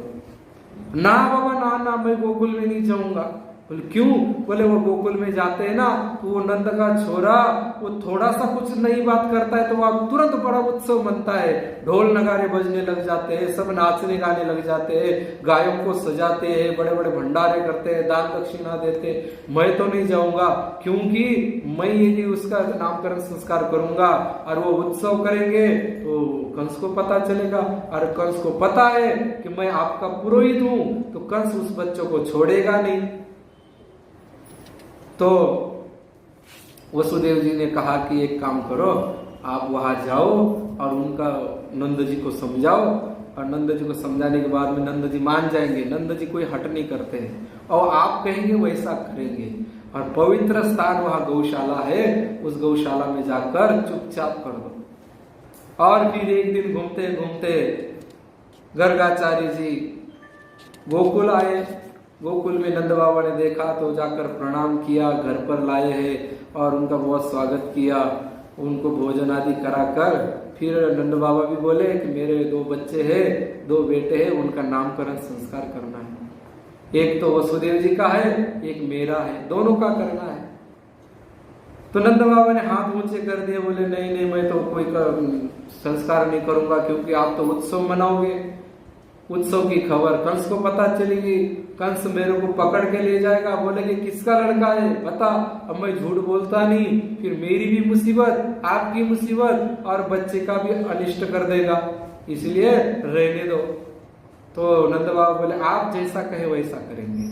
ना बाबा ना ना, मैं गोकुल में नहीं जाऊंगा। बोले क्यों? बोले वो गोकुल में जाते हैं ना तो वो नंद का छोरा वो थोड़ा सा कुछ नई बात करता है तो वह तुरंत बड़ा उत्सव मनता है, ढोल नगारे बजने लग जाते हैं, सब नाचने गाने लग जाते हैं, गायों को सजाते हैं, बड़े बड़े भंडारे करते हैं, दान दक्षिणा देते हैं। मैं तो नहीं जाऊंगा, क्योंकि मैं यदि उसका नामकरण संस्कार करूंगा और वो उत्सव करेंगे तो कंस को पता चलेगा, और कंस को पता है कि मैं आपका पुरोहित हूं, तो कंस उस बच्चों को छोड़ेगा नहीं। तो वसुदेव जी ने कहा कि एक काम करो, आप वहां जाओ और उनका नंद जी को समझाओ, और नंद जी को समझाने के बाद में नंद जी मान जाएंगे। नंद जी कोई हट नहीं करते हैं, और आप कहेंगे वैसा करेंगे। और पवित्र स्थान वहां गौशाला है, उस गौशाला में जाकर चुपचाप कर दो। और फिर एक दिन घूमते घूमते गर्गाचार्य जी गोकुल आए। गोकुल में नंद बाबा ने देखा तो जाकर प्रणाम किया, घर पर लाए हैं और उनका बहुत स्वागत किया, उनको भोजन आदि कराकर फिर नंद बाबा भी बोले कि मेरे 2 बच्चे हैं, 2 बेटे हैं, उनका नामकरण संस्कार करना है। एक तो वसुदेव जी का है, एक मेरा है, दोनों का करना है। तो नंद बाबा ने हाथ ऊंचे कर दिए, बोले नहीं नहीं, मैं तो कोई संस्कार नहीं करूंगा, क्योंकि आप तो उत्सव मनाओगे। उत्सव की खबर कंस को पता चलेगी, कंस मेरे को पकड़ के ले जाएगा, बोलेगे किसका लड़का है बता। अब मैं झूठ बोलता नहीं, फिर मेरी भी मुसीबत, आपकी मुसीबत, और बच्चे का भी अनिष्ट कर देगा, इसलिए रहने दो। तो नंद बाबा बोले आप जैसा कहे वैसा करेंगे।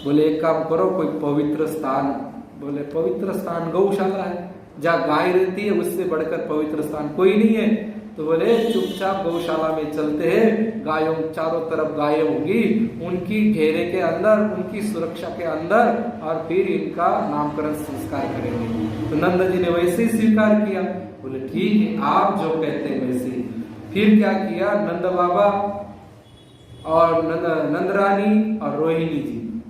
बोले एक काम करो, कोई पवित्र स्थान, बोले पवित्र स्थान गौशाला है, जहाँ गाय रहती है, उससे बढ़कर पवित्र स्थान कोई नहीं है। तो बोले चुपचाप गौशाला में चलते हैं, गायों चारों तरफ गायें होंगी, उनकी घेरे के अंदर, उनकी सुरक्षा के अंदर, और फिर इनका नामकरण संस्कार करेंगे। तो नंद जी ने वैसे ही स्वीकार किया। बोले ठीक है, आप जो कहते हैं वैसे। फिर क्या किया, नंद बाबा और नंद रानी और रोहिणी जी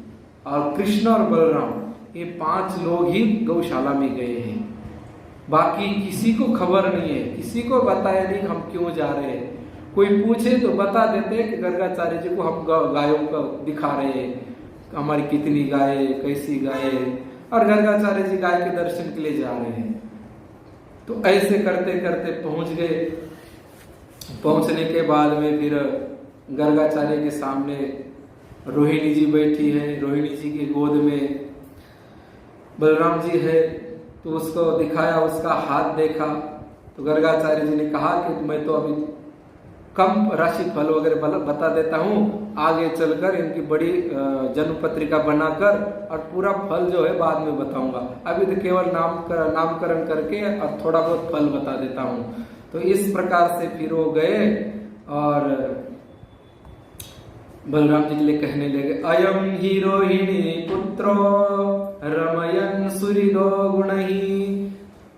और कृष्ण और बलराम, ये 5 लोग ही गौशाला में गए हैं। बाकी किसी को खबर नहीं है, किसी को बताया नहीं हम क्यों जा रहे हैं। कोई पूछे तो बता देते कि गर्गाचार्य जी को हम गायों को दिखा रहे हैं, हमारी कितनी गाय, कैसी गाय, और गर्गाचार्य जी गाय के दर्शन के लिए जा रहे हैं। तो ऐसे करते करते पहुंच गए। पहुंचने के बाद में फिर गर्गाचार्य के सामने रोहिणी जी बैठी है, रोहिणी जी की गोद में बलराम जी है। तो उसको दिखाया, उसका हाथ देखा, तो गर्गाचार्य जी ने कहा कि मैं तो अभी कम राशि फल वगैरह बता देता हूँ, आगे चलकर इनकी बड़ी जन्म पत्रिका बनाकर और पूरा फल जो है बाद में बताऊंगा, अभी तो केवल नामकरण करके और थोड़ा बहुत फल बता देता हूँ। तो इस प्रकार से फिर वो गए और बलराम जी के लिए कहने लगे, अयम ही रोहिणी पुत्रो रमयन सुरिदो गुणही।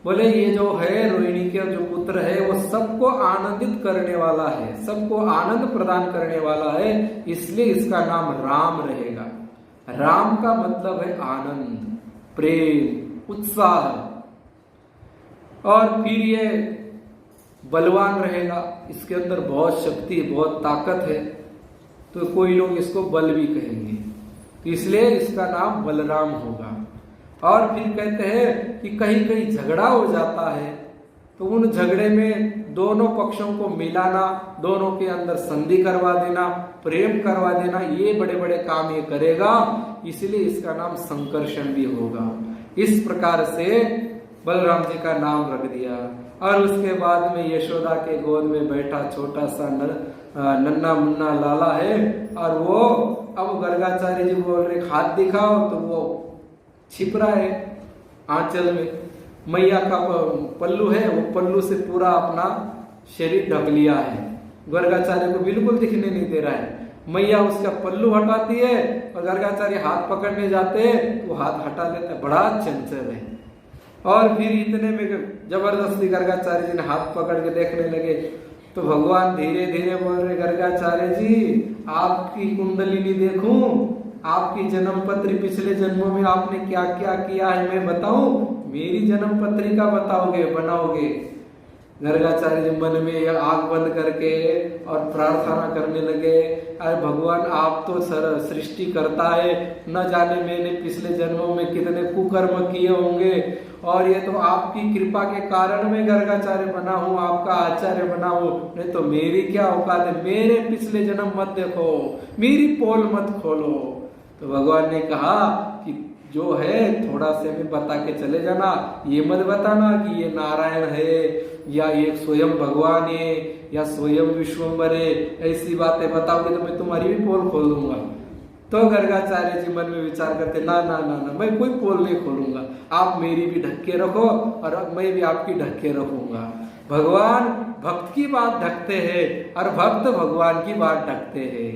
बोले ये जो है रोहिणी के जो पुत्र है वो सबको आनंदित करने वाला है, सबको आनंद प्रदान करने वाला है, इसलिए इसका नाम राम रहेगा। राम का मतलब है आनंद, प्रेम, उत्साह। और फिर ये बलवान रहेगा, इसके अंदर बहुत शक्ति, बहुत ताकत है, तो कोई लोग इसको बल भी कहेंगे, इसलिए इसका नाम बलराम होगा। और फिर कहते हैं कि कहीं कहीं झगड़ा हो जाता है, तो उन झगड़े में दोनों पक्षों को मिलाना, दोनों के अंदर संधि करवा देना, प्रेम करवा देना, ये बड़े बड़े काम ये करेगा, इसलिए इसका नाम संकर्षण भी होगा। इस प्रकार से बलराम जी का नाम रख दिया। और उसके बाद में यशोदा के गोद में बैठा छोटा सा नन्ना मुन्ना लाला है, और वो अब गर्गाचार्य जी बोल रहे हाथ दिखाओ, तो वो छिप रहा है आंचल में। मैया का पल्लू है, वो पल्लू से पूरा अपना शरीर ढक लिया है, गर्गाचार्य को बिल्कुल दिखने नहीं दे रहा है। मैया उसका पल्लू हटाती है और गर्गाचार्य हाथ पकड़ने जाते हैं, तो हाथ हटा लेता है, बड़ा चंचल है। और फिर इतने में जबरदस्ती गर्गाचार्य जी ने हाथ पकड़ के देखने लगे, तो भगवान धीरे धीरे बोल रहे, गर्गाचार्य जी आपकी कुंडलिनी देखूं, आपकी जन्म पत्री, पिछले जन्मों में आपने क्या क्या किया है मैं बताऊं, मेरी जन्म पत्रिका बताओगे, बनाओगे। गर्गाचार्य जी मन में यह आंख बंद करके और प्रार्थना करने लगे, अरे भगवान आप तो सृष्टि करता है, न जाने मैंने पिछले जन्मों में कितने कुकर्म किए होंगे और ये तो आपकी कृपा के कारण मैं गर्गाचार्य बना हूँ, आपका आचार्य बना हूँ, नहीं तो मेरी क्या औकात है, मेरे पिछले जन्म मत देखो, मेरी पोल मत खोलो। तो भगवान ने कहा कि जो है थोड़ा से हमें बता के चले जाना, ये मत बताना कि ये नारायण है या ये स्वयं भगवान है या स्वयं विश्वम्भर है, ऐसी बातें बताओगे तो मैं तुम्हारी भी पोल खोल दूंगा। तो गर्गाचार्य जी मन में विचार करते, ना ना ना ना, मैं कोई पोल नहीं खोलूंगा, आप मेरी भी ढक के रखो और मैं भी आपकी ढक के रखूंगा। भगवान भक्त की बात ढकते हैं और भक्त भगवान की बात ढकते हैं।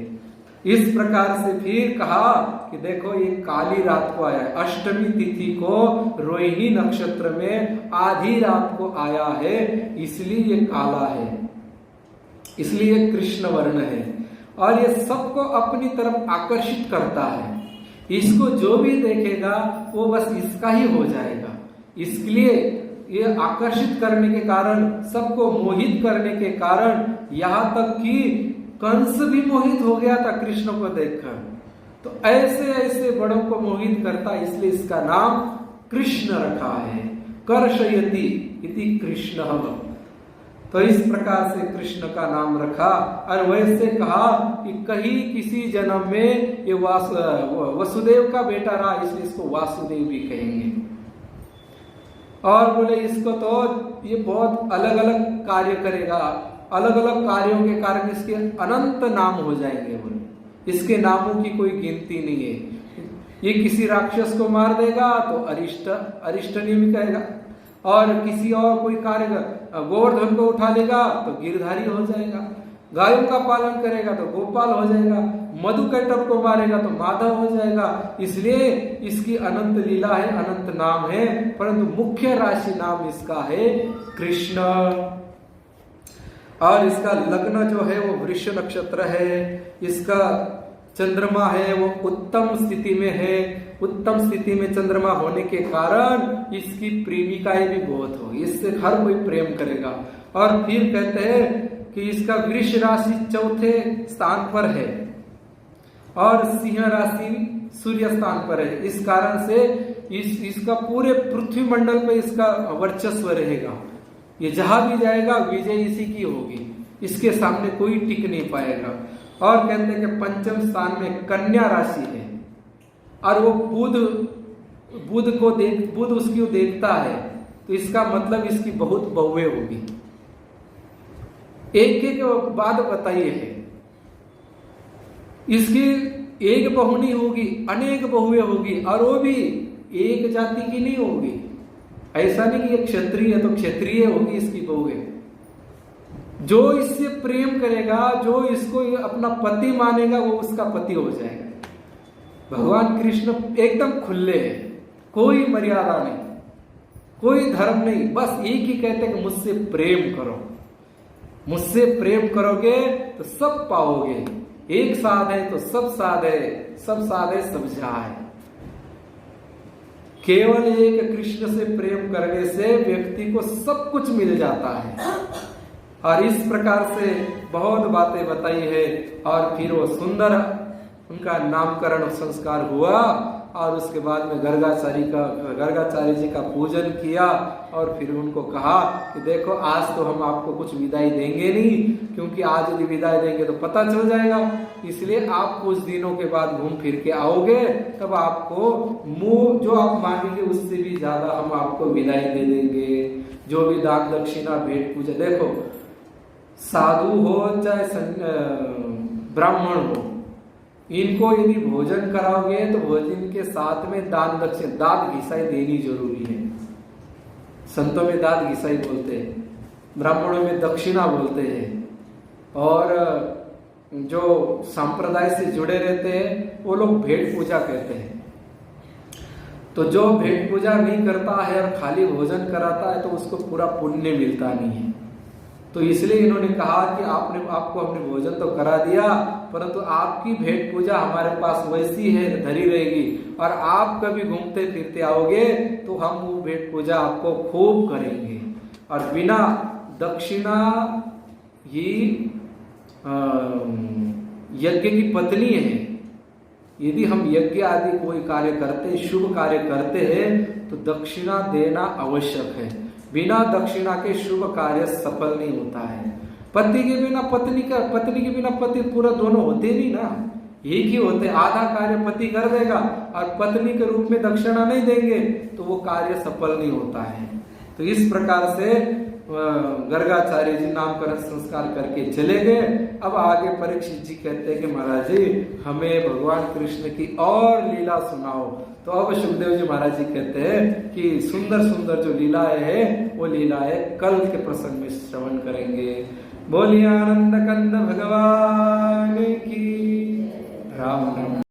इस प्रकार से फिर कहा कि देखो ये काली रात को आया है, अष्टमी तिथि को रोहिणी नक्षत्र में आधी रात को आया है, इसलिए ये काला है, इसलिए कृष्ण वर्ण है और ये सबको अपनी तरफ आकर्षित करता है। इसको जो भी देखेगा वो बस इसका ही हो जाएगा। इसके लिए ये आकर्षित करने के कारण, सबको मोहित करने के कारण, यहाँ तक कि कंस भी मोहित हो गया था कृष्ण को देखकर। तो ऐसे ऐसे बड़ों को मोहित करता, इसलिए इसका नाम कृष्ण रखा है। कर्षयति इति कृष्ण। तो इस प्रकार से कृष्ण का नाम रखा और वैसे कहा कि कहीं किसी जन्म में ये वसुदेव का बेटा रहा, इसलिए इसको वासुदेव भी कहेंगे। और बोले इसको तो ये बहुत अलग अलग कार्य करेगा, अलग अलग कार्यों के कारण इसके अनंत नाम हो जाएंगे। बोले इसके नामों की कोई गिनती नहीं है। ये किसी राक्षस को मार देगा तो अरिष्टनेमि कहेगा, और किसी और कोई कार्य गोवर्धन को उठा लेगा तो गिरधारी हो जाएगा, गायों का पालन करेगा तो गोपाल हो जाएगा, मधुकैटभ को मारेगा तो माधव हो जाएगा। इसलिए इसकी अनंत लीला है, अनंत नाम है, परंतु मुख्य राशि नाम इसका है कृष्ण। और इसका लग्न जो है वो वृष नक्षत्र है, इसका चंद्रमा है वो उत्तम स्थिति में है। उत्तम स्थिति में चंद्रमा होने के कारण इसकी प्रेमिकाएं भी बहुत होगी, इससे हर कोई प्रेम करेगा। और फिर कहते हैं कि इसका वृष राशि चौथे स्थान पर है और सिंह राशि सूर्य स्थान पर है। इस कारण से इसका पूरे पृथ्वी मंडल पे इसका वर्चस्व रहेगा। ये जहां भी जाएगा विजय इसी की होगी, इसके सामने कोई टिक नहीं पाएगा। और कहते हैं कि पंचम स्थान में कन्या राशि है और वो बुध उसकी देखता है, तो इसका मतलब इसकी बहुत बहुएं होगी। एक एक बात बताइए है, इसकी एक बहू नहीं होगी, अनेक बहुएं होगी, और वो भी एक जाति की नहीं होगी। ऐसा नहीं कि ये क्षत्रिय है तो क्षत्रिय होगी इसकी बहुएं। जो इससे प्रेम करेगा, जो इसको अपना पति मानेगा, वो उसका पति हो जाएगा। भगवान कृष्ण एकदम खुले हैं, कोई मर्यादा नहीं, कोई धर्म नहीं, बस एक ही कहते हैं कि मुझसे प्रेम करो, मुझसे प्रेम करोगे तो सब पाओगे। एक साध है तो सब साध है, सब साध है सब जाए। केवल एक कृष्ण से प्रेम करने से व्यक्ति को सब कुछ मिल जाता है। और इस प्रकार से बहुत बातें बताई है। और फिर वो सुंदर उनका नामकरण संस्कार हुआ और उसके बाद में गर्गाचार्य जी का पूजन किया और फिर उनको कहा कि देखो आज तो हम आपको कुछ विदाई देंगे नहीं, क्योंकि आज यदि विदाई देंगे तो पता चल जाएगा, इसलिए आप कुछ दिनों के बाद घूम फिर के आओगे, तब आपको मुंह जो आप मांगेंगे उससे भी ज्यादा हम आपको विदाई दे देंगे। जो भी दान दक्षिणा भेंट पूजा, देखो साधु हो चाहे ब्राह्मण हो, इनको यदि भोजन कराओगे तो भोजन के साथ में दान दक्षिण दाद घिसाई देनी जरूरी है। संतों में दाद घिसाई बोलते हैं, ब्राह्मणों में दक्षिणा बोलते हैं। और जो संप्रदाय से जुड़े रहते हैं वो लोग भेंट पूजा कहते हैं। तो जो भेंट पूजा नहीं करता है और खाली भोजन कराता है तो उसको पूरा पुण्य मिलता नहीं है। तो इसलिए इन्होंने कहा कि आपको हमने भोजन तो करा दिया, परंतु आपकी भेंट पूजा हमारे पास वैसी है धरी रहेगी, और आप कभी घूमते फिरते आओगे तो हम वो भेंट पूजा आपको खूब करेंगे। और बिना दक्षिणा ये यज्ञ की पत्नी है। यदि हम यज्ञ आदि कोई कार्य करते, शुभ कार्य करते हैं, तो दक्षिणा देना आवश्यक है। बिना दक्षिणा के शुभ कार्य सफल नहीं होता है। पति के बिना पत्नी का, पत्नी के बिना पति, पूरा दोनों होते नहीं ना, एक ही होते। आधा कार्य पति कर देगा और पत्नी के रूप में दक्षिणा नहीं देंगे तो वो कार्य सफल नहीं होता है। तो इस प्रकार से गर्गाचार्य जी नामकरण संस्कार करके चले गए। अब आगे परीक्षित जी कहते हैं कि महाराज जी हमें भगवान कृष्ण की और लीला सुनाओ। तो अब सुखदेव जी महाराज जी कहते हैं कि सुंदर सुंदर जो लीलाएं हैं वो लीलाएं कल के प्रसंग में श्रवण करेंगे। बोलिए आनंद कंद भगवान की। राम राम।